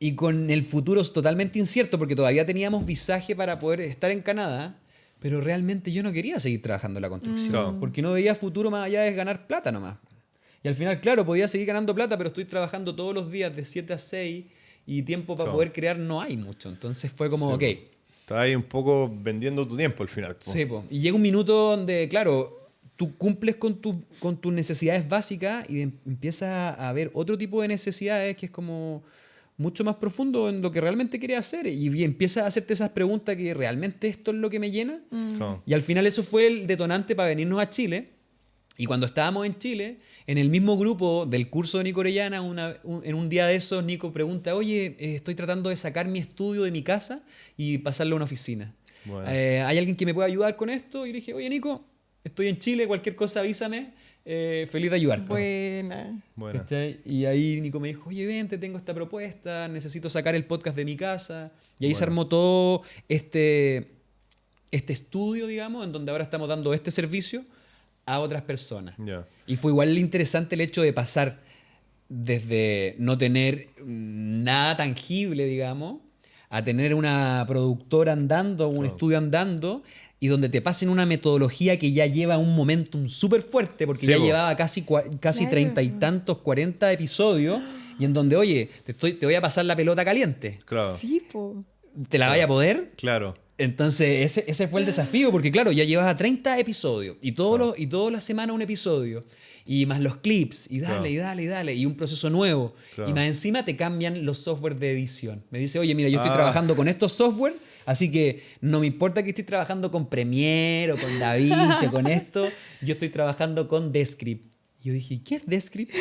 Y con el futuro totalmente incierto, porque todavía teníamos visaje para poder estar en Canadá, pero realmente yo no quería seguir trabajando en la construcción, porque no veía futuro más allá de ganar plata nomás. Y al final, claro, podía seguir ganando plata, pero estoy trabajando todos los días de 7 a 6 y tiempo para poder crear no hay mucho. Entonces fue como, ok. Estás ahí un poco vendiendo tu tiempo al final. Sí, y llega un minuto donde, claro, tú cumples con tus necesidades básicas y empiezas a ver otro tipo de necesidades que es como mucho más profundo en lo que realmente quieres hacer. Y empiezas a hacerte esas preguntas que realmente esto es lo que me llena. Y al final eso fue el detonante para venirnos a Chile. Y cuando estábamos en Chile, en el mismo grupo del curso de Nico Orellana, en un día de esos, Nico pregunta, oye, estoy tratando de sacar mi estudio de mi casa y pasarlo a una oficina. Bueno. ¿Hay alguien que me pueda ayudar con esto? Y le dije, oye, Nico, estoy en Chile, cualquier cosa avísame, feliz de ayudarte. Buena. Y ahí Nico me dijo, oye, vente, tengo esta propuesta, necesito sacar el podcast de mi casa. Y ahí se armó todo este estudio, digamos, en donde ahora estamos dando este servicio a otras personas. Y fue igual interesante el hecho de pasar desde no tener nada tangible, digamos, a tener una productora andando, un estudio andando, y donde te pasen una metodología que ya lleva un momentum súper fuerte, porque ya llevaba casi 30 y tantos, 40 episodios, y en donde, oye, te voy a pasar la pelota caliente. Claro. Sí, po. ¿Te la vaya a poder? Claro. Entonces, ese fue el desafío, porque claro, ya llevas a 30 episodios y toda la semana un episodio, y más los clips, y dale, y un proceso nuevo. Y más encima te cambian los software de edición. Me dice, oye, mira, yo estoy trabajando con estos software, así que no me importa que estés trabajando con Premiere o con DaVinci o con esto, yo estoy trabajando con Descript. Y yo dije, ¿qué es Descript?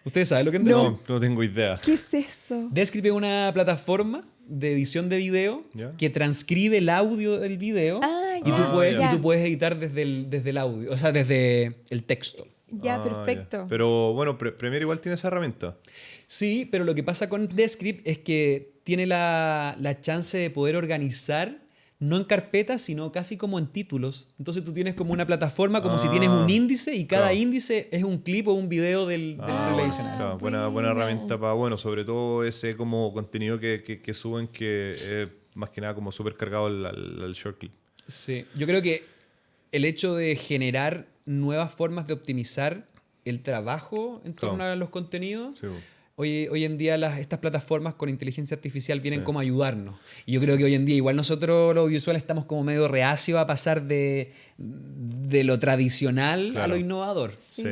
¿Ustedes saben lo que es Descript? No tengo idea. ¿Qué es eso? Descript es una plataforma de edición de video que transcribe el audio del video y tú puedes editar desde el audio, o sea, desde el texto. Ya, perfecto. Pero bueno, Premiere igual tiene esa herramienta. Sí, pero lo que pasa con Descript es que tiene la chance de poder organizar no en carpetas, sino casi como en títulos. Entonces tú tienes como una plataforma, como si tienes un índice, y cada índice es un clip o un video del edicional. Claro, buena herramienta para, sobre todo ese como contenido que suben, que más que nada como súper cargado al short clip. Sí, yo creo que el hecho de generar nuevas formas de optimizar el trabajo en torno a los contenidos... Sí. Hoy en día estas plataformas con inteligencia artificial vienen como a ayudarnos. Y yo creo que hoy en día igual nosotros los audiovisuales estamos como medio reacios a pasar de lo tradicional a lo innovador. Sí,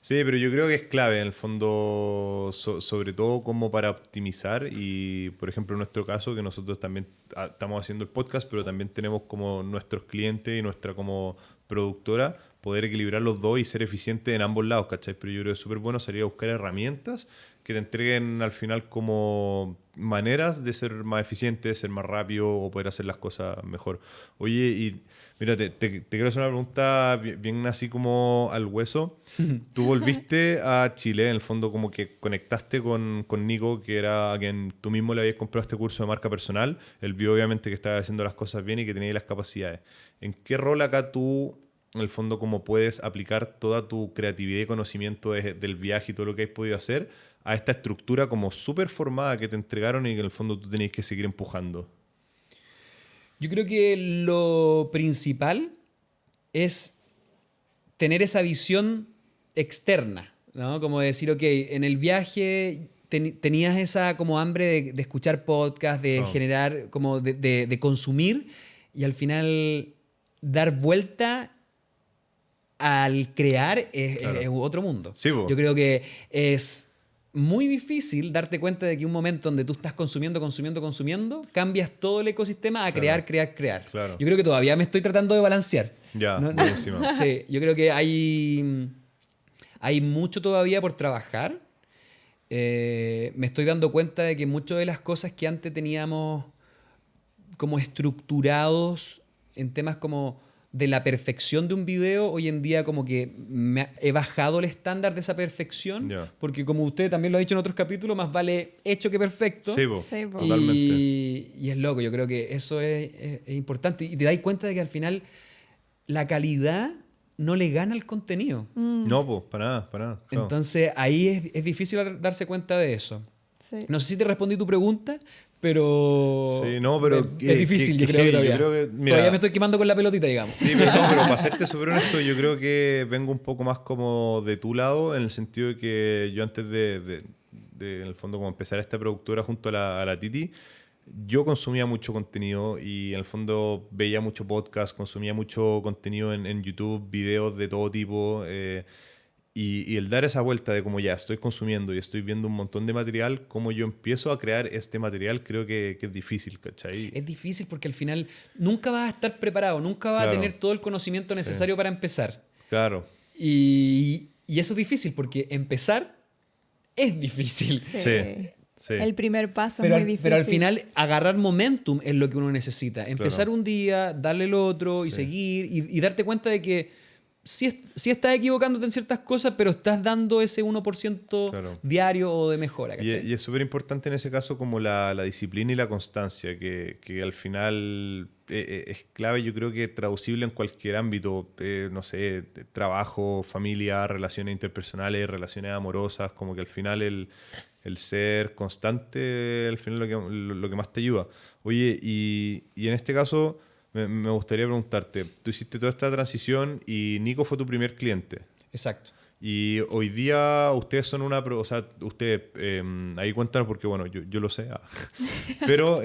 pero yo creo que es clave en el fondo, sobre todo como para optimizar. Y por ejemplo en nuestro caso, que nosotros también estamos haciendo el podcast, pero también tenemos como nuestros clientes y nuestra como productora, poder equilibrar los dos y ser eficiente en ambos lados, ¿cachai? Pero yo creo que es súper bueno salir a buscar herramientas que te entreguen al final como maneras de ser más eficiente, de ser más rápido o poder hacer las cosas mejor. Oye, y mira, te quiero hacer una pregunta bien así como al hueso. Tú volviste a Chile, en el fondo como que conectaste con Nico, que era a quien tú mismo le habías comprado este curso de marca personal. Él vio obviamente que estaba haciendo las cosas bien y que tenía las capacidades. ¿En qué rol acá tú, en el fondo, cómo puedes aplicar toda tu creatividad y conocimiento del viaje y todo lo que has podido hacer a esta estructura como súper formada que te entregaron y que en el fondo tú tenías que seguir empujando? Yo creo que lo principal es tener esa visión externa, ¿no? Como decir, ok, en el viaje tenías esa como hambre de escuchar podcast, de generar, como de consumir, y al final dar vuelta al crear es otro mundo. Sí, yo creo que es muy difícil darte cuenta de que un momento donde tú estás consumiendo, cambias todo el ecosistema a crear. Claro. Yo creo que todavía me estoy tratando de balancear. Ya, ¿No? buenísimo. Sí, yo creo que hay mucho todavía por trabajar. Me estoy dando cuenta de que muchas de las cosas que antes teníamos como estructurados en temas como de la perfección de un video, hoy en día como que he bajado el estándar de esa perfección, porque como usted también lo ha dicho en otros capítulos, más vale hecho que perfecto. Sí, totalmente. Y es loco, yo creo que eso es importante. Y te das cuenta de que al final la calidad no le gana al contenido. No, pues, para nada. Claro. Entonces ahí es difícil darse cuenta de eso. Sí. No sé si te respondí tu pregunta, pero, sí, no, pero es difícil, yo creo que todavía. Mira, todavía me estoy quemando con la pelotita, digamos. Sí, pero para serte súper honesto, yo creo que vengo un poco más como de tu lado, en el sentido de que yo antes de en el fondo, como empezar esta productora junto a la Titi, yo consumía mucho contenido y en el fondo veía mucho podcast, consumía mucho contenido en YouTube, videos de todo tipo. Y el dar esa vuelta de como ya estoy consumiendo y estoy viendo un montón de material, cómo yo empiezo a crear este material, creo que es difícil, ¿cachai? Es difícil porque al final nunca vas a estar preparado, nunca vas a tener todo el conocimiento necesario para empezar. Claro. Y eso es difícil porque empezar es difícil. Sí. El primer paso es muy difícil. Pero al final agarrar momentum es lo que uno necesita. Empezar un día, darle el otro y seguir y darte cuenta de que sí estás equivocándote en ciertas cosas, pero estás dando ese 1% diario o de mejora. Y es súper importante en ese caso como la disciplina y la constancia, que al final es clave, yo creo que traducible en cualquier ámbito, no sé, trabajo, familia, relaciones interpersonales, relaciones amorosas, como que al final el ser constante, al final lo que más te ayuda. Oye, y en este caso me gustaría preguntarte, tú hiciste toda esta transición y Nico fue tu primer cliente. Exacto. Y hoy día ustedes son o sea, ustedes, ahí cuéntanos porque, bueno, yo lo sé, pero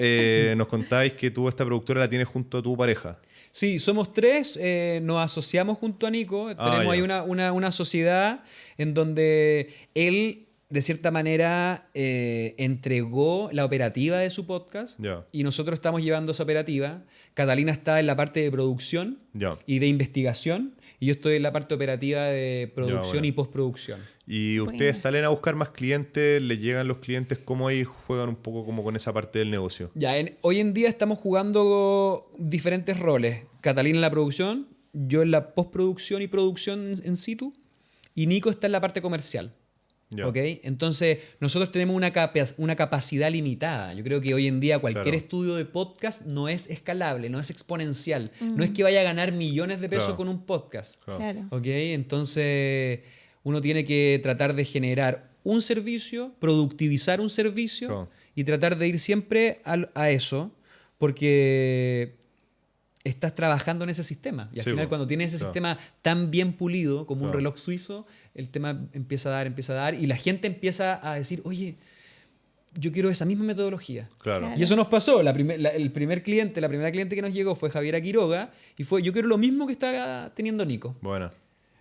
nos contáis que tú esta productora la tienes junto a tu pareja. Sí, somos tres, nos asociamos junto a Nico, tenemos ahí una sociedad en donde él, de cierta manera, entregó la operativa de su podcast y nosotros estamos llevando esa operativa. Catalina está en la parte de producción y de investigación y yo estoy en la parte operativa de producción y postproducción. ¿Y ustedes salen a buscar más clientes? ¿Les llegan los clientes? ¿Cómo ahí juegan un poco como con esa parte del negocio? Hoy en día estamos jugando diferentes roles. Catalina en la producción, yo en la postproducción y producción en situ y Nico está en la parte comercial. ¿Okay? Entonces, nosotros tenemos una capacidad limitada. Yo creo que hoy en día cualquier estudio de podcast no es escalable, no es exponencial. No es que vaya a ganar millones de pesos con un podcast. ¿Okay? Entonces, uno tiene que tratar de generar un servicio, productivizar un servicio y tratar de ir siempre a eso, porque estás trabajando en ese sistema. Y al final, cuando tienes ese sistema tan bien pulido como un reloj suizo, el tema empieza a dar y la gente empieza a decir, oye, yo quiero esa misma metodología. Y eso nos pasó. El primer cliente, la primera cliente que nos llegó fue Javiera Quiroga y fue, yo quiero lo mismo que está teniendo Nico. Bueno.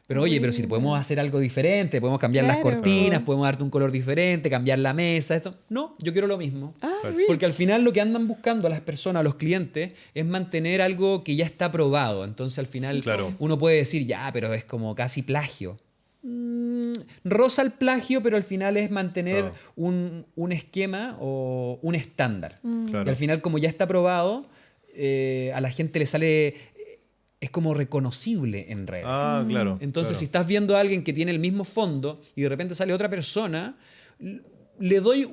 Pero oye, pero si podemos hacer algo diferente, podemos cambiar las cortinas, podemos darte un color diferente, cambiar la mesa, esto. No, yo quiero lo mismo. Porque al final lo que andan buscando a las personas, a los clientes, es mantener algo que ya está probado. Entonces al final uno puede decir, ya, pero es como casi plagio. Roza el plagio, pero al final es mantener un esquema o un estándar. Y al final, como ya está probado, a la gente le sale... es como reconocible en redes. Claro. Entonces, si estás viendo a alguien que tiene el mismo fondo y de repente sale otra persona, le doy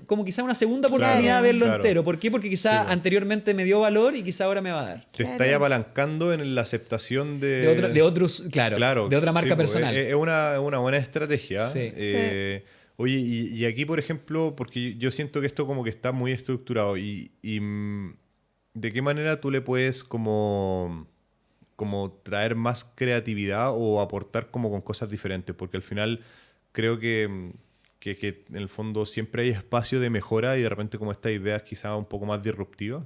como quizá una segunda oportunidad de verlo entero. ¿Por qué? Porque quizá anteriormente me dio valor y quizá ahora me va a dar. Te estáis apalancando en la aceptación de otros, de otra marca personal. Es una buena estrategia. Sí. Oye, y aquí, por ejemplo, porque yo siento que esto como que está muy estructurado y ¿de qué manera tú le puedes como traer más creatividad o aportar como con cosas diferentes? Porque al final creo que en el fondo siempre hay espacio de mejora y de repente como estas ideas quizás un poco más disruptivas.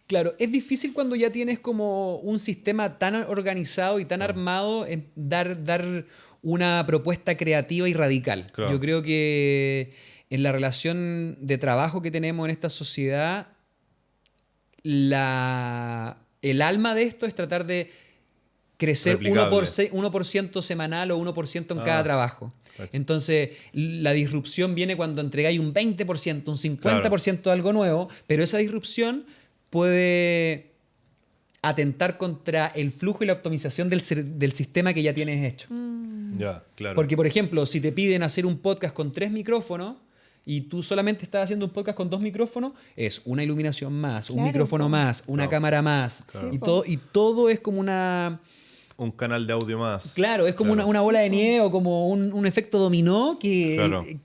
Claro, es difícil cuando ya tienes como un sistema tan organizado y tan armado en dar una propuesta creativa y radical. Claro. Yo creo que en la relación de trabajo que tenemos en esta sociedad, el alma de esto es tratar de crecer 1% semanal o 1% en cada trabajo. Entonces, la disrupción viene cuando entregáis un 20%, un 50% de algo nuevo, pero esa disrupción puede atentar contra el flujo y la optimización del sistema que ya tienes hecho. Ya, claro. Porque, por ejemplo, si te piden hacer un podcast con 3 micrófonos y tú solamente estás haciendo un podcast con 2 micrófonos, es una iluminación más, un micrófono más, una cámara más. Claro. Y todo es como un canal de audio más. Claro, es como una bola de nieve o como un efecto dominó que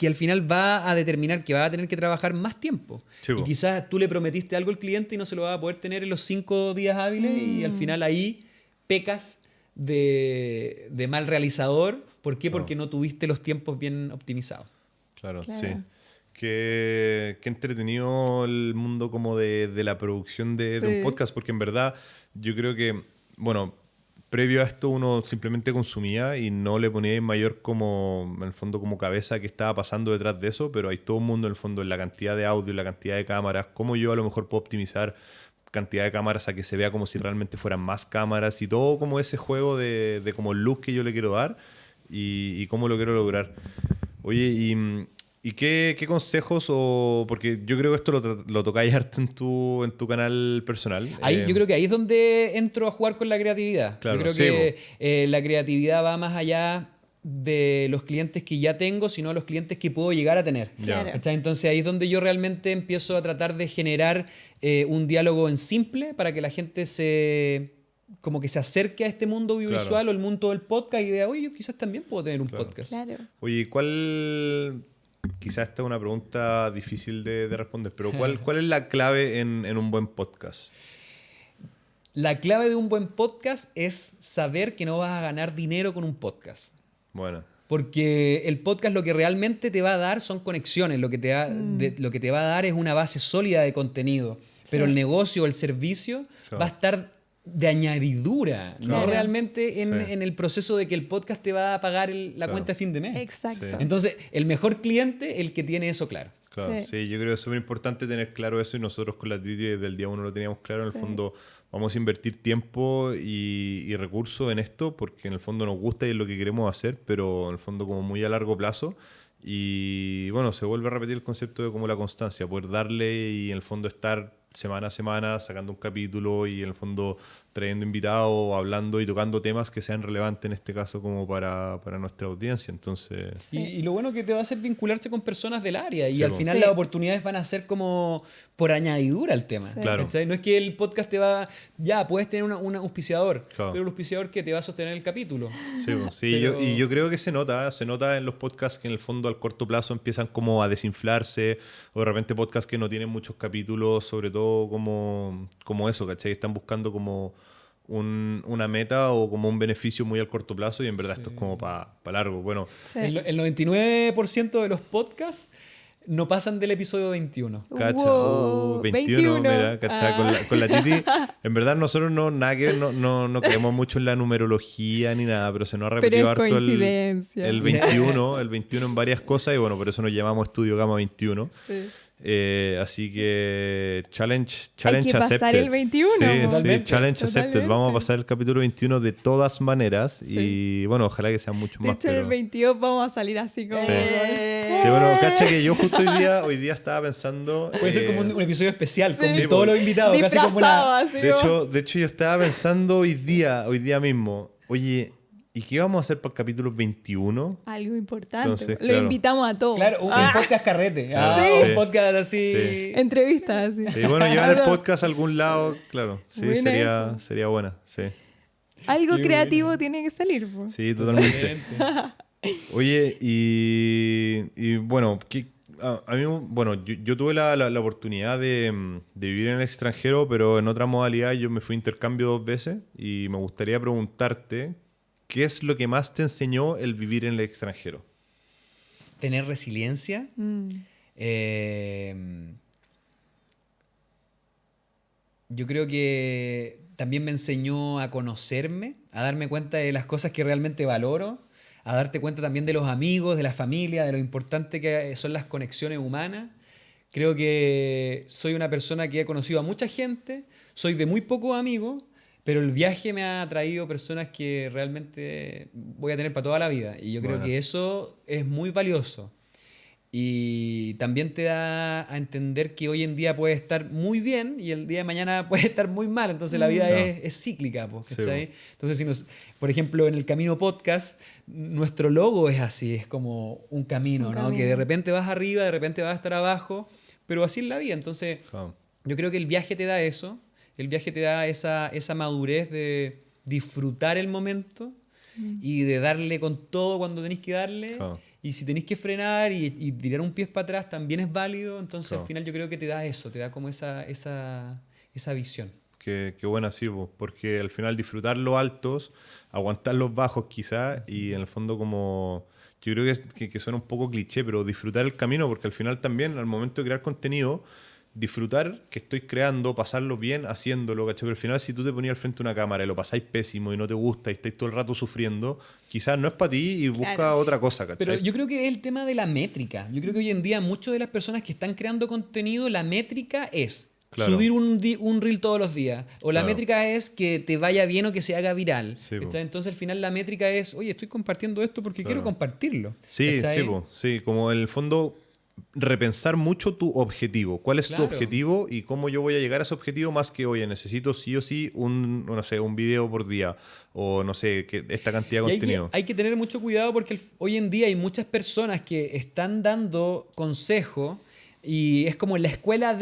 al final va a determinar que va a tener que trabajar más tiempo. Sí, y quizás tú le prometiste algo al cliente y no se lo va a poder tener en los 5 días hábiles y al final ahí pecas de mal realizador. ¿Por qué? Porque no tuviste los tiempos bien optimizados. Claro. Sí. Qué entretenido el mundo como de la producción de un podcast, porque en verdad yo creo que, bueno, previo a esto uno simplemente consumía y no le ponía en mayor como, en el fondo, como cabeza qué estaba pasando detrás de eso, pero hay todo un mundo en el fondo en la cantidad de audio, en la cantidad de cámaras, cómo yo a lo mejor puedo optimizar cantidad de cámaras a que se vea como si realmente fueran más cámaras y todo como ese juego de como el look que yo le quiero dar y cómo lo quiero lograr. Oye, ¿y qué consejos porque yo creo que esto lo tocáis harto en tu canal personal? Yo creo que ahí es donde entro a jugar con la creatividad. Claro, yo creo que la creatividad va más allá de los clientes que ya tengo, sino los clientes que puedo llegar a tener. Claro. Entonces ahí es donde yo realmente empiezo a tratar de generar un diálogo en simple para que la gente como que se acerque a este mundo audiovisual o el mundo del podcast y vea, oye, yo quizás también puedo tener un podcast. Claro. Oye, quizás esta es una pregunta difícil de responder, pero ¿cuál es la clave en un buen podcast? La clave de un buen podcast es saber que no vas a ganar dinero con un podcast. Bueno. Porque el podcast lo que realmente te va a dar son conexiones, lo que te va a dar es una base sólida de contenido. Pero el negocio o el servicio va a estar de añadidura, no realmente en el proceso de que el podcast te va a pagar la cuenta de fin de mes. Exacto. Sí. Entonces, el mejor cliente, el que tiene eso claro. Claro, sí, yo creo que es súper importante tener claro eso y nosotros con la Titi desde el día uno lo teníamos claro. En el fondo vamos a invertir tiempo y recursos en esto porque en el fondo nos gusta y es lo que queremos hacer, pero en el fondo como muy a largo plazo. Y bueno, se vuelve a repetir el concepto de como la constancia, poder darle y en el fondo estar semana a semana sacando un capítulo y en el fondo trayendo invitados, hablando y tocando temas que sean relevantes en este caso como para nuestra audiencia. Entonces... Y lo bueno que te va a hacer vincularse con personas del área y Sí, al final las oportunidades van a ser como por añadidura al tema. Claro. No es que el podcast te va... Ya, puedes tener un auspiciador, Claro. pero el auspiciador que te va a sostener el capítulo. Sí, yo creo que se nota en los podcasts que en el fondo al corto plazo empiezan como a desinflarse o de repente podcasts que no tienen muchos capítulos, sobre todo como eso, ¿cachai? Están buscando como una meta o como un beneficio muy al corto plazo y en verdad esto es como para largo. Bueno, El 99% de los podcasts no pasan del episodio 21. Cacha, Wow, 21, mira, cacha, Ah. con la Titi. En verdad nosotros no creemos mucho en la numerología ni nada, pero se nos ha repetido Pero es harto coincidencia. el 21 en varias cosas y bueno, por eso nos llamamos Estudio Gama 21. Sí. Así que challenge Hay que accepted. pasar el 21. Sí, Totalmente. challenge accepted. Totalmente. Vamos a pasar el capítulo 21 de todas maneras y bueno, ojalá que sean mucho De más. hecho, en el 22 vamos a salir así como... Sí. Sí, bueno, cacha que yo justo hoy día estaba pensando... Puede ser como un episodio especial con Sí, todos los invitados, casi como Disfrazado, una... así como- De hecho, yo estaba pensando hoy día mismo, oye, ¿y qué vamos a hacer para el capítulo 21? Algo importante. Entonces, Lo claro. invitamos a todos. Claro, un podcast carrete. Claro, Un sí. podcast así... Sí. Entrevistas, así. Sí, bueno, llevar el podcast a algún lado, claro, sí, Buena sería buena, sí. Algo Qué creativo bueno. tiene que salir, po. Sí, totalmente. Oye, y bueno, a mí, bueno, yo tuve la oportunidad de vivir en el extranjero, pero en otra modalidad. Yo me fui a intercambio 2 veces y me gustaría preguntarte, ¿qué es lo que más te enseñó el vivir en el extranjero? Tener resiliencia. Yo creo que también me enseñó a conocerme, a darme cuenta de las cosas que realmente valoro, a darte cuenta también de los amigos, de la familia, de lo importante que son las conexiones humanas. Creo que soy una persona que he conocido a mucha gente, soy de muy pocos amigos, pero el viaje me ha traído personas que realmente voy a tener para toda la vida. Y yo creo Bueno. que eso es muy valioso. Y también te da a entender que hoy en día puede estar muy bien y el día de mañana puede estar muy mal. Entonces la vida Claro. es cíclica, po, Sí, ¿cachai? po. Entonces, por ejemplo, en el Camino Podcast, nuestro logo es así, es como un camino, Un ¿no? camino. Que de repente vas arriba, de repente vas a estar abajo, pero así es la vida. Entonces, Claro. yo creo que el viaje te da eso, el viaje te da esa madurez de disfrutar el momento y de darle con todo cuando tenéis que darle. Claro. Y si tenéis que frenar y tirar un pie para atrás también es válido. Entonces Claro. al final yo creo que te da eso, te da como esa visión. Qué buena, sí, po, porque al final disfrutar los altos, aguantar los bajos quizás, y en el fondo como... Yo creo que suena un poco cliché, pero disfrutar el camino, porque al final también al momento de crear contenido, disfrutar que estoy creando, pasarlo bien haciéndolo, ¿cachai? Pero al final si tú te ponías al frente de una cámara y lo pasáis pésimo y no te gusta y estáis todo el rato sufriendo, quizás no es para ti y busca Claro. otra cosa, ¿cachai? Pero yo creo que es el tema de la métrica. Yo creo que hoy en día muchas de las personas que están creando contenido, la métrica es Claro. subir un reel todos los días. O la Claro. métrica es que te vaya bien o que se haga viral. Sí, po. ¿Cachai? Entonces al final la métrica es, oye, estoy compartiendo esto porque quiero Claro. compartirlo. Sí, ¿Cachai? sí, po, sí, como en el fondo repensar mucho tu objetivo. ¿Cuál es Claro. tu objetivo y cómo yo voy a llegar a ese objetivo? Más que, oye, necesito sí o sí no sé, un video por día o no sé, esta cantidad de Y contenido. hay que tener mucho cuidado porque hoy en día hay muchas personas que están dando consejos y es como la escuela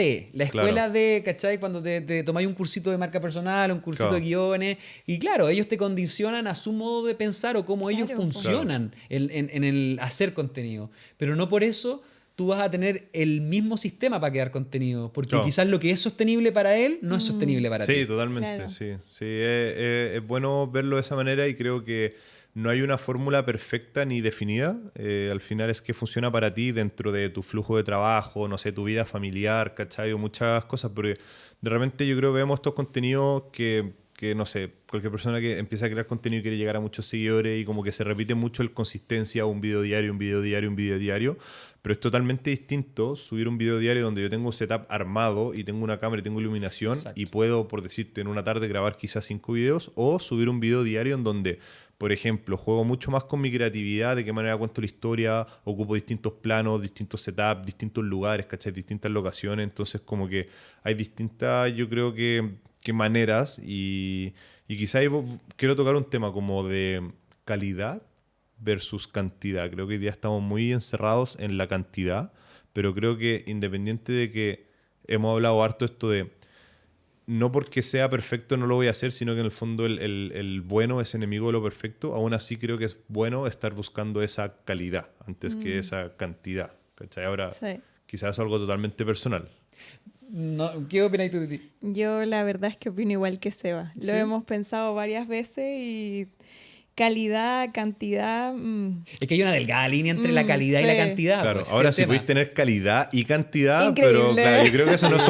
Claro. de, ¿cachai? Cuando te tomáis un cursito de marca personal, un cursito Claro. de guiones, y claro, ellos te condicionan a su modo de pensar o cómo ellos Claro, po. funcionan en el hacer contenido. Pero no por eso tú vas a tener el mismo sistema para crear contenido, porque Claro. quizás lo que es sostenible para él no es sostenible para ti. Sí, totalmente, Claro. sí. Sí, es bueno verlo de esa manera y creo que no hay una fórmula perfecta ni definida. Al final es que funciona para ti dentro de tu flujo de trabajo, no sé, tu vida familiar, ¿cachai? O muchas cosas, porque de repente yo creo que vemos estos contenidos que, no sé, cualquier persona que empieza a crear contenido y quiere llegar a muchos seguidores y como que se repite mucho el consistencia, un video diario, un video diario, un video diario, pero es totalmente distinto subir un video diario donde yo tengo un setup armado y tengo una cámara y tengo iluminación Exacto. y puedo, por decirte, en una tarde grabar quizás 5 videos o subir un video diario en donde, por ejemplo, juego mucho más con mi creatividad, de qué manera cuento la historia, ocupo distintos planos, distintos setups, distintos lugares, ¿cachai? Distintas locaciones, entonces como que hay distintas, yo creo que maneras y quizá ahí quiero tocar un tema como de calidad versus cantidad. Creo que hoy día estamos muy encerrados en la cantidad, pero creo que independiente de que hemos hablado harto esto de no porque sea perfecto no lo voy a hacer, sino que en el fondo el bueno es enemigo de lo perfecto, aún así creo que es bueno estar buscando esa calidad antes que esa cantidad. ¿Cachai? Ahora, Sí. quizás es algo totalmente personal. No, ¿qué opinas tú de ti? Yo la verdad es que opino igual que Seba. Lo ¿Sí? hemos pensado varias veces y calidad, cantidad. Es que hay una delgada línea entre la calidad y la sí. cantidad. Claro, pues, ese ahora es sí el tema. podéis tener calidad y cantidad, Increíble. pero claro, yo creo que eso no es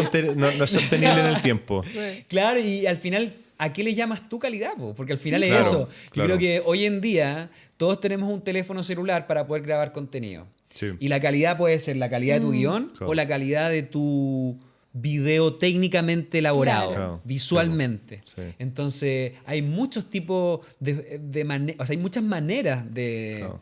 sostenible en el tiempo. Sí. Claro, y al final, ¿a qué le llamas tu calidad, po? Porque al final es claro, eso. Yo claro. creo que hoy en día todos tenemos un teléfono celular para poder grabar contenido. Sí. Y la calidad puede ser la calidad de tu guión Claro. o la calidad de tu video técnicamente elaborado, Claro. visualmente. Sí. Entonces, hay muchos tipos o sea, hay muchas maneras de Claro.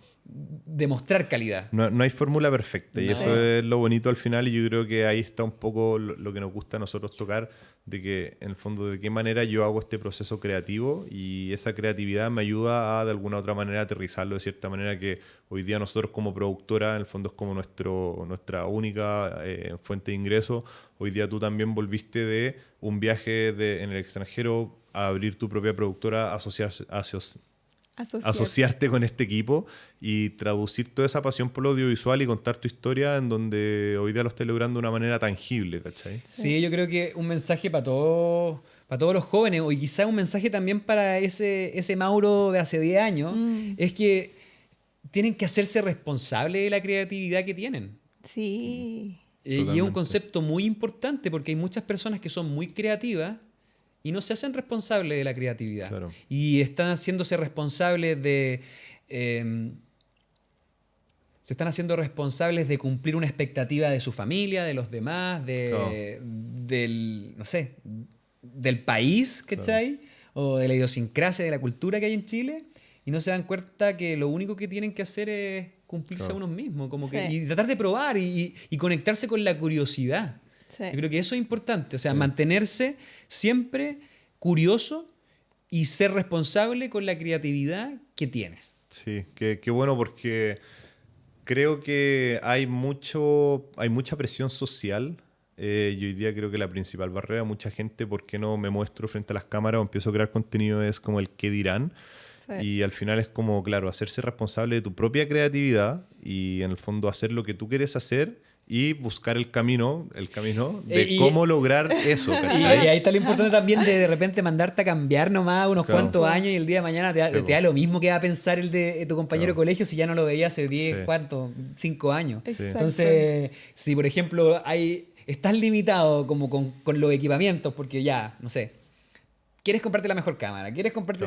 mostrar calidad. No hay fórmula perfecta y No. eso es lo bonito al final y yo creo que ahí está un poco lo que nos gusta a nosotros tocar, de que en el fondo de qué manera yo hago este proceso creativo y esa creatividad me ayuda a de alguna otra manera aterrizarlo de cierta manera que hoy día nosotros como productora en el fondo es como nuestra única fuente de ingreso. Hoy día tú también volviste de un viaje en el extranjero a abrir tu propia productora asociarte con este equipo y traducir toda esa pasión por lo audiovisual y contar tu historia en donde hoy día lo estés logrando de una manera tangible, ¿cachai? Sí, yo creo que un mensaje para todos los jóvenes, o quizás un mensaje también para ese Mauro de hace 10 años, es que tienen que hacerse responsables de la creatividad que tienen. Sí. Y es un concepto muy importante porque hay muchas personas que son muy creativas y no se hacen responsables de la creatividad. Claro. Y están haciéndose responsables de... se están haciendo responsables de cumplir una expectativa de su familia, de los demás, del, no sé, del país, ¿cachai? O de la idiosincrasia, de la cultura que hay en Chile. Y no se dan cuenta que lo único que tienen que hacer es cumplirse a uno mismo. Y tratar de probar y conectarse con la curiosidad. Sí. Yo creo que eso es importante. O sea, mantenerse siempre curioso y ser responsable con la creatividad que tienes. Sí, qué bueno porque creo que hay mucha presión social. Y hoy día creo que la principal barrera, mucha gente, ¿por qué no me muestro frente a las cámaras o empiezo a crear contenido? Es como el qué dirán. Sí. Y al final es como, claro, hacerse responsable de tu propia creatividad y en el fondo hacer lo que tú quieres hacer y buscar el camino de cómo lograr eso. Y ahí está lo importante también de repente mandarte a cambiar nomás unos cuantos años y el día de mañana te da lo mismo que va a pensar el de tu compañero de colegio si ya no lo veías hace 10, ¿cuántos? 5 años. Sí. Entonces, si por ejemplo estás limitado como con los equipamientos porque ya, no sé, quieres comprarte la mejor cámara, quieres comprarte...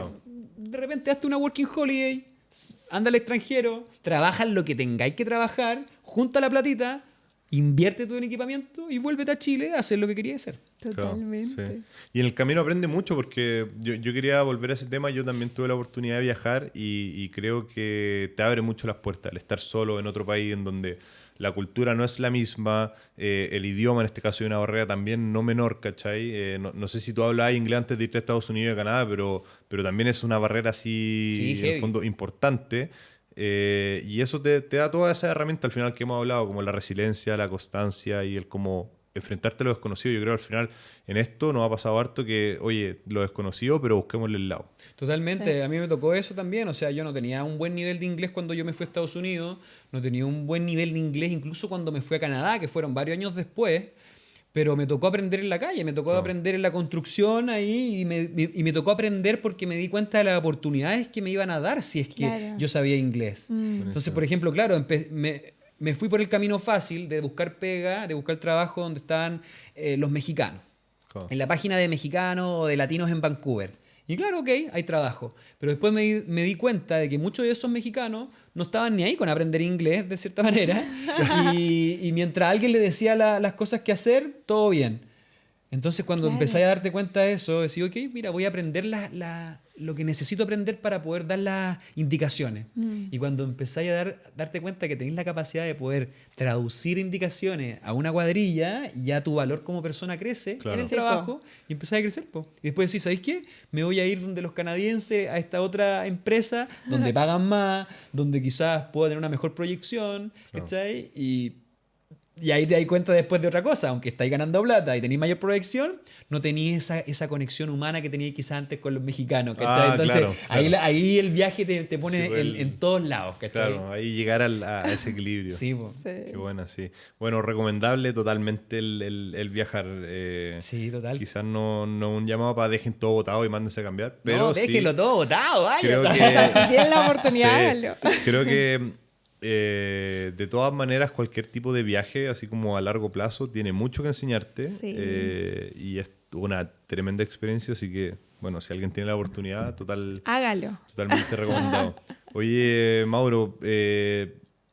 De repente hazte una working holiday, anda al extranjero, trabaja en lo que tengáis que trabajar, junta la platita, invierte tú en equipamiento y vuélvete a Chile a hacer lo que querías hacer. Totalmente. Claro, sí. Y en el camino aprende mucho porque yo quería volver a ese tema. Yo también tuve la oportunidad de viajar y creo que te abre mucho las puertas el estar solo en otro país en donde la cultura no es la misma, el idioma en este caso hay una barrera también no menor, ¿cachai? No sé si tú hablabas inglés antes de irte a Estados Unidos y a Canadá, pero también es una barrera así, en el fondo, importante. Y eso te da toda esa herramienta al final que hemos hablado, como la resiliencia, la constancia y el cómo enfrentarte a lo desconocido. Yo creo al final en esto nos ha pasado harto que, oye, lo desconocido, pero busquémosle el lado. Totalmente, Sí. a mí me tocó eso también. O sea, yo no tenía un buen nivel de inglés cuando yo me fui a Estados Unidos, no tenía un buen nivel de inglés incluso cuando me fui a Canadá, que fueron varios años después. Pero me tocó aprender en la calle, me tocó aprender en la construcción ahí y me tocó aprender porque me di cuenta de las oportunidades que me iban a dar si es que yo sabía inglés. Entonces, por ejemplo, claro, me fui por el camino fácil de buscar pega, de buscar trabajo donde estaban los mexicanos. En la página de mexicanos o de latinos en Vancouver. Y claro, ok, hay trabajo. Pero después me di cuenta de que muchos de esos mexicanos no estaban ni ahí con aprender inglés, de cierta manera. y mientras alguien le decía las cosas que hacer, todo bien. Entonces, cuando empecé a darte cuenta de eso, decía, ok, mira, voy a aprender lo que necesito aprender para poder dar las indicaciones. Y cuando empezáis a darte cuenta que tenéis la capacidad de poder traducir indicaciones a una cuadrilla, ya tu valor como persona crece en el trabajo y empezáis a crecer. Y después decís, ¿sabéis qué? Me voy a ir donde los canadienses, a esta otra empresa, donde pagan más, donde quizás pueda tener una mejor proyección, ¿cachai? Y ahí te das cuenta después de otra cosa, aunque estáis ganando plata y tenéis mayor proyección, no tenéis esa conexión humana que teníais quizás antes con los mexicanos, ¿cachai? Entonces, ahí el viaje te pone en todos lados, ¿cachai? Claro, ahí llegar a ese equilibrio. Sí, Qué buena, sí. Bueno, recomendable totalmente el viajar. Sí, total. Quizás no un llamado para dejen todo botado y mándense a cambiar, pero no, déjenlo todo botado, vaya. Creo que, si tienen la oportunidad, creo que de todas maneras, cualquier tipo de viaje, así como a largo plazo, tiene mucho que enseñarte y es una tremenda experiencia, así que, bueno, si alguien tiene la oportunidad, hágalo. Totalmente recomendado. Oye, Mauro,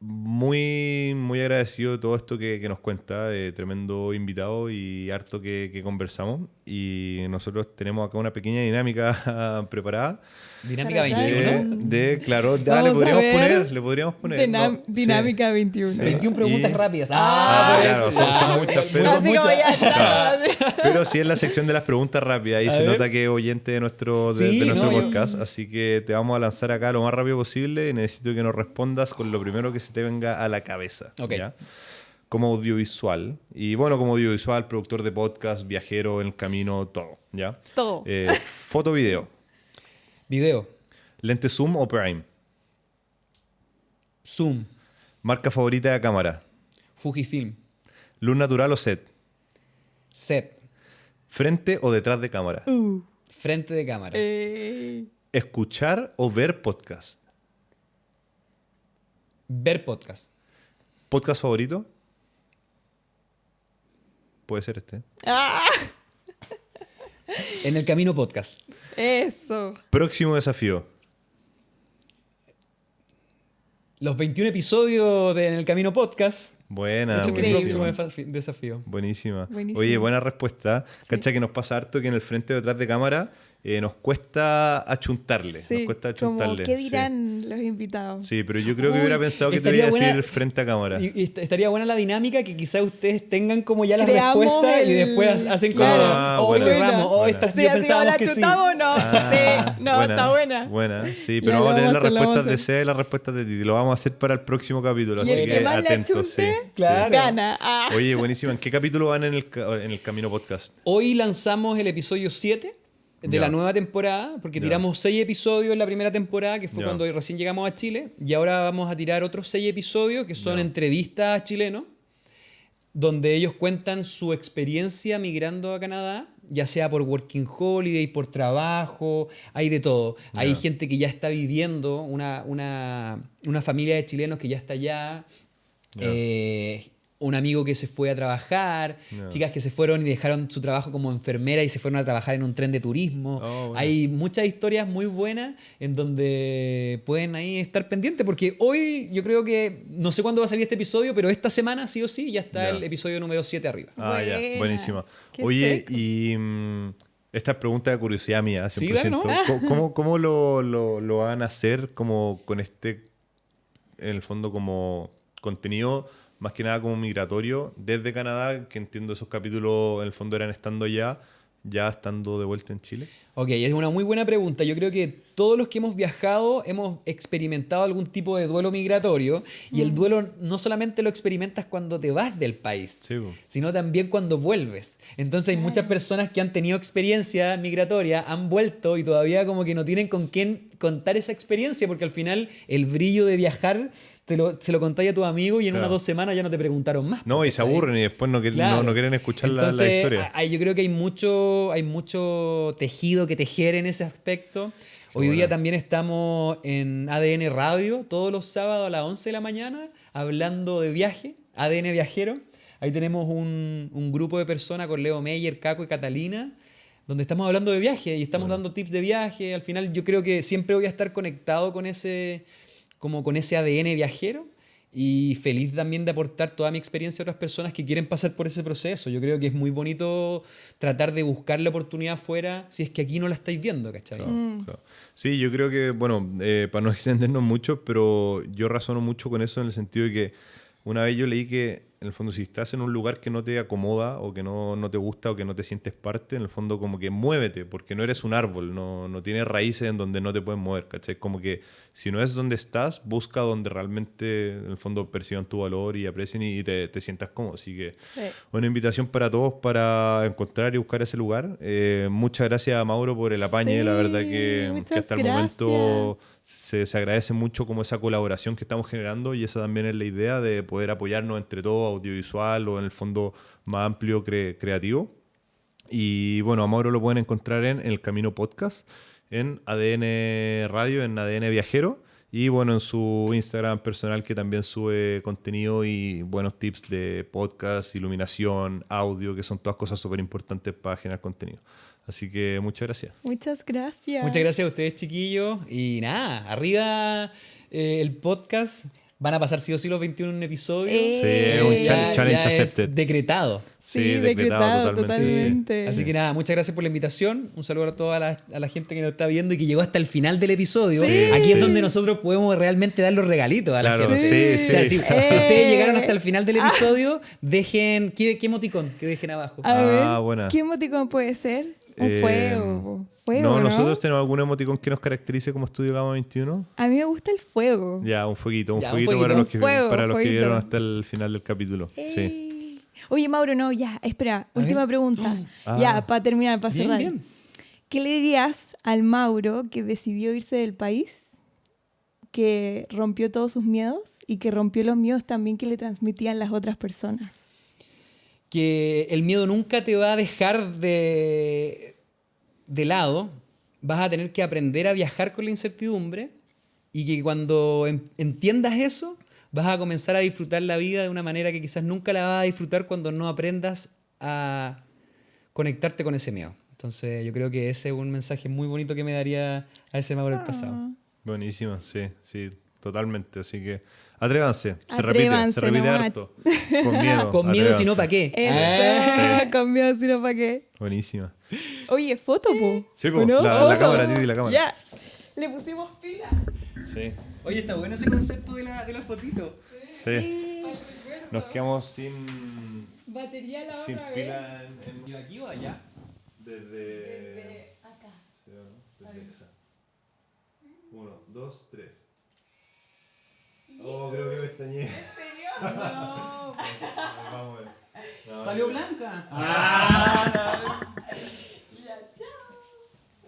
muy, muy agradecido de todo esto que nos cuenta, tremendo invitado y harto que conversamos. Y nosotros tenemos acá una pequeña dinámica preparada. Dinámica 21. Claro, ya le podríamos poner. Dinámica 21. 21 preguntas rápidas. Claro, son muchas, pero pero sí es la sección de las preguntas rápidas. Ahí se nota que es oyente de nuestro podcast. Así que te vamos a lanzar acá lo más rápido posible y necesito que nos respondas con lo primero que se te venga a la cabeza. ¿Ya? Como audiovisual. Y bueno, como audiovisual, productor de podcast, viajero en el camino, todo. ¿Ya? Todo. Foto, video. Video. ¿Lente zoom o prime? Zoom. ¿Marca favorita de cámara? Fujifilm. ¿Luz natural o set? Set. ¿Frente o detrás de cámara? Frente de cámara. ¿Escuchar o ver podcast? Ver podcast. ¿Podcast favorito? Puede ser este. En el camino podcast. Eso. Próximo desafío. Los 21 episodios de En el Camino Podcast. Buena, Ese es mi buenísimo. próximo desafío. Buenísima. Buenísimo. Oye, buena respuesta. Cacha que nos pasa harto que en el frente o detrás de cámara nos cuesta achuntarle. Sí, Nos cuesta como, achuntarle. ¿qué sí. dirán los invitados? Sí, pero yo creo que hubiera Uy, pensado que te estaría iba a decir buena- frente a cámara. Y estaría buena la dinámica que quizás ustedes tengan como ya las Creamos respuestas y el- después hacen como, Claro. oh, le Buena. erramos, oh, Buena. esta Sí, yo así como pensábamos la que sí. chutamos, no. Ah, Sí, no, está buena. Buena, sí, Ya, pero vamos a tener lo las vamos a hacer, lo vamos respuestas a de hacer. C y las respuestas de Titi. Lo vamos a hacer para el próximo capítulo, Y así el que que más le atentos, sí. achunte, Claro. gana. Oye, buenísimo. ¿En qué capítulo van en el Camino Podcast? Hoy lanzamos el episodio 7 de Ya. la nueva temporada, porque Ya. tiramos 6 episodios en la primera temporada, que fue Ya. cuando recién llegamos a Chile, y ahora vamos a tirar otros 6 episodios, que son Ya. entrevistas a chilenos, donde ellos cuentan su experiencia migrando a Canadá, ya sea por working holiday, por trabajo, hay de todo. Ya. Hay gente que ya está viviendo, una familia de chilenos que ya está allá, Ya. un amigo que se fue a trabajar, Ya. chicas que se fueron y dejaron su trabajo como enfermera y se fueron a trabajar en un tren de turismo. Oh, bueno. Hay muchas historias muy buenas en donde pueden ahí estar pendientes, porque hoy yo creo que, no sé cuándo va a salir este episodio, pero esta semana sí o sí ya está Ya. el episodio número 7 arriba. Ah, ya, Buena. buenísima. Qué Oye, seco. y esta es pregunta de curiosidad mía, 100%. Sí, dale, ¿no? ¿Cómo lo van a hacer como con este, en el fondo, como contenido, más que nada como migratorio, desde Canadá, que entiendo esos capítulos en el fondo eran estando ya estando de vuelta en Chile? Ok, es una muy buena pregunta. Yo creo que todos los que hemos viajado hemos experimentado algún tipo de duelo migratorio y el duelo no solamente lo experimentas cuando te vas del país, Sí, po. sino también cuando vuelves. Entonces hay muchas personas que han tenido experiencia migratoria, han vuelto y todavía como que no tienen con quién contar esa experiencia porque al final el brillo de viajar se lo contáis a tus amigos y en Claro. 1 o 2 semanas ya no te preguntaron más. No, y se ¿cachai? aburren y después no Claro. quieren escuchar la Entonces, historia. yo creo que hay mucho tejido que tejer en ese aspecto. Hoy buena. día también estamos en ADN Radio, todos los sábados a las 11 de la mañana, hablando de viaje, ADN Viajero. Ahí tenemos un grupo de personas con Leo Meyer, Caco y Catalina, donde estamos hablando de viaje y estamos dando tips de viaje. Al final yo creo que siempre voy a estar conectado con ese ADN viajero y feliz también de aportar toda mi experiencia a otras personas que quieren pasar por ese proceso. Yo creo que es muy bonito tratar de buscar la oportunidad afuera si es que aquí no la estáis viendo, ¿cachai? Claro, claro. Sí, yo creo que, bueno, para no extendernos mucho, pero yo razono mucho con eso en el sentido de que una vez yo leí que, en el fondo, si estás en un lugar que no te acomoda o que no te gusta o que no te sientes parte, en el fondo como que muévete, porque no eres un árbol, no tienes raíces en donde no te puedes mover, ¿cachai? Como que si no es donde estás, busca donde realmente, en el fondo, perciban tu valor y aprecien y te sientas cómodo. Así que Sí. una invitación para todos para encontrar y buscar ese lugar. Muchas gracias a Mauro por el apañe, Sí, la verdad que muchas hasta el momento se agradece mucho como esa colaboración que estamos generando y esa también es la idea de poder apoyarnos entre todos, audiovisual o en el fondo más amplio creativo. Y bueno, a Mauro lo pueden encontrar en El Camino Podcast, en ADN Radio, en ADN Viajero y bueno, en su Instagram personal que también sube contenido y buenos tips de podcast, iluminación, audio, que son todas cosas súper importantes para generar contenido. Así que muchas gracias. Muchas gracias. Muchas gracias a ustedes, chiquillos. Y nada, arriba el podcast. Van a pasar sí o sí los 21 episodios. Sí, es un challenge ya es accepted. decretado. Sí, Sí, decretado totalmente. Así que nada, muchas gracias por la invitación. Un saludo a toda la gente que nos está viendo y que llegó hasta el final del episodio. Sí. Aquí es Sí. donde nosotros podemos realmente dar los regalitos a Claro, la gente. sí, O sea, sí. si ustedes llegaron hasta el final del episodio, dejen... ¿Qué emoticón que dejen abajo? A ver, buena. ¿qué emoticón puede ser? Un fuego. ¿Fuego, no, no? nosotros tenemos algún emoticón que nos caracterice como Estudio Gama 21. A mí me gusta el fuego. Ya, un fueguito, Ya, un fueguito fueguito. para los que, Un fuego, para los que fueguito. vieron hasta el final del capítulo. Sí. Ey. Oye, Mauro, no, ya, espera, A última ver. pregunta. Ah. Ya, para terminar, para Bien, cerrar. bien. ¿Qué le dirías al Mauro que decidió irse del país, que rompió todos sus miedos y que rompió los miedos también que le transmitían las otras personas? Que el miedo nunca te va a dejar de lado. Vas a tener que aprender a viajar con la incertidumbre y que cuando entiendas eso, vas a comenzar a disfrutar la vida de una manera que quizás nunca la vas a disfrutar cuando no aprendas a conectarte con ese miedo. Entonces yo creo que ese es un mensaje muy bonito que me daría a ese Mauro del pasado. Buenísima, sí, sí, totalmente. Así que atrévanse, se Atrévanse repite nomás. harto. Con miedo. Con miedo, si no, ¿para atrévanse. qué? Eso, con miedo, si no, ¿para qué? Buenísima. Oye, foto, po. Sí, po, ¿O no? la Foto. cámara, Titi, la cámara. Ya, le pusimos pila. Sí, Oye, está bueno ese concepto de las fotitos. sí. Nos quedamos sin Batería la sin otra vez. pila ¿Y aquí o allá? desde Acá. sí, desde esa. 1, 2, 3. Oh, creo que me estañé. ¿En serio? No. Vamos a ver. No, ¡Salió blanca! Ah,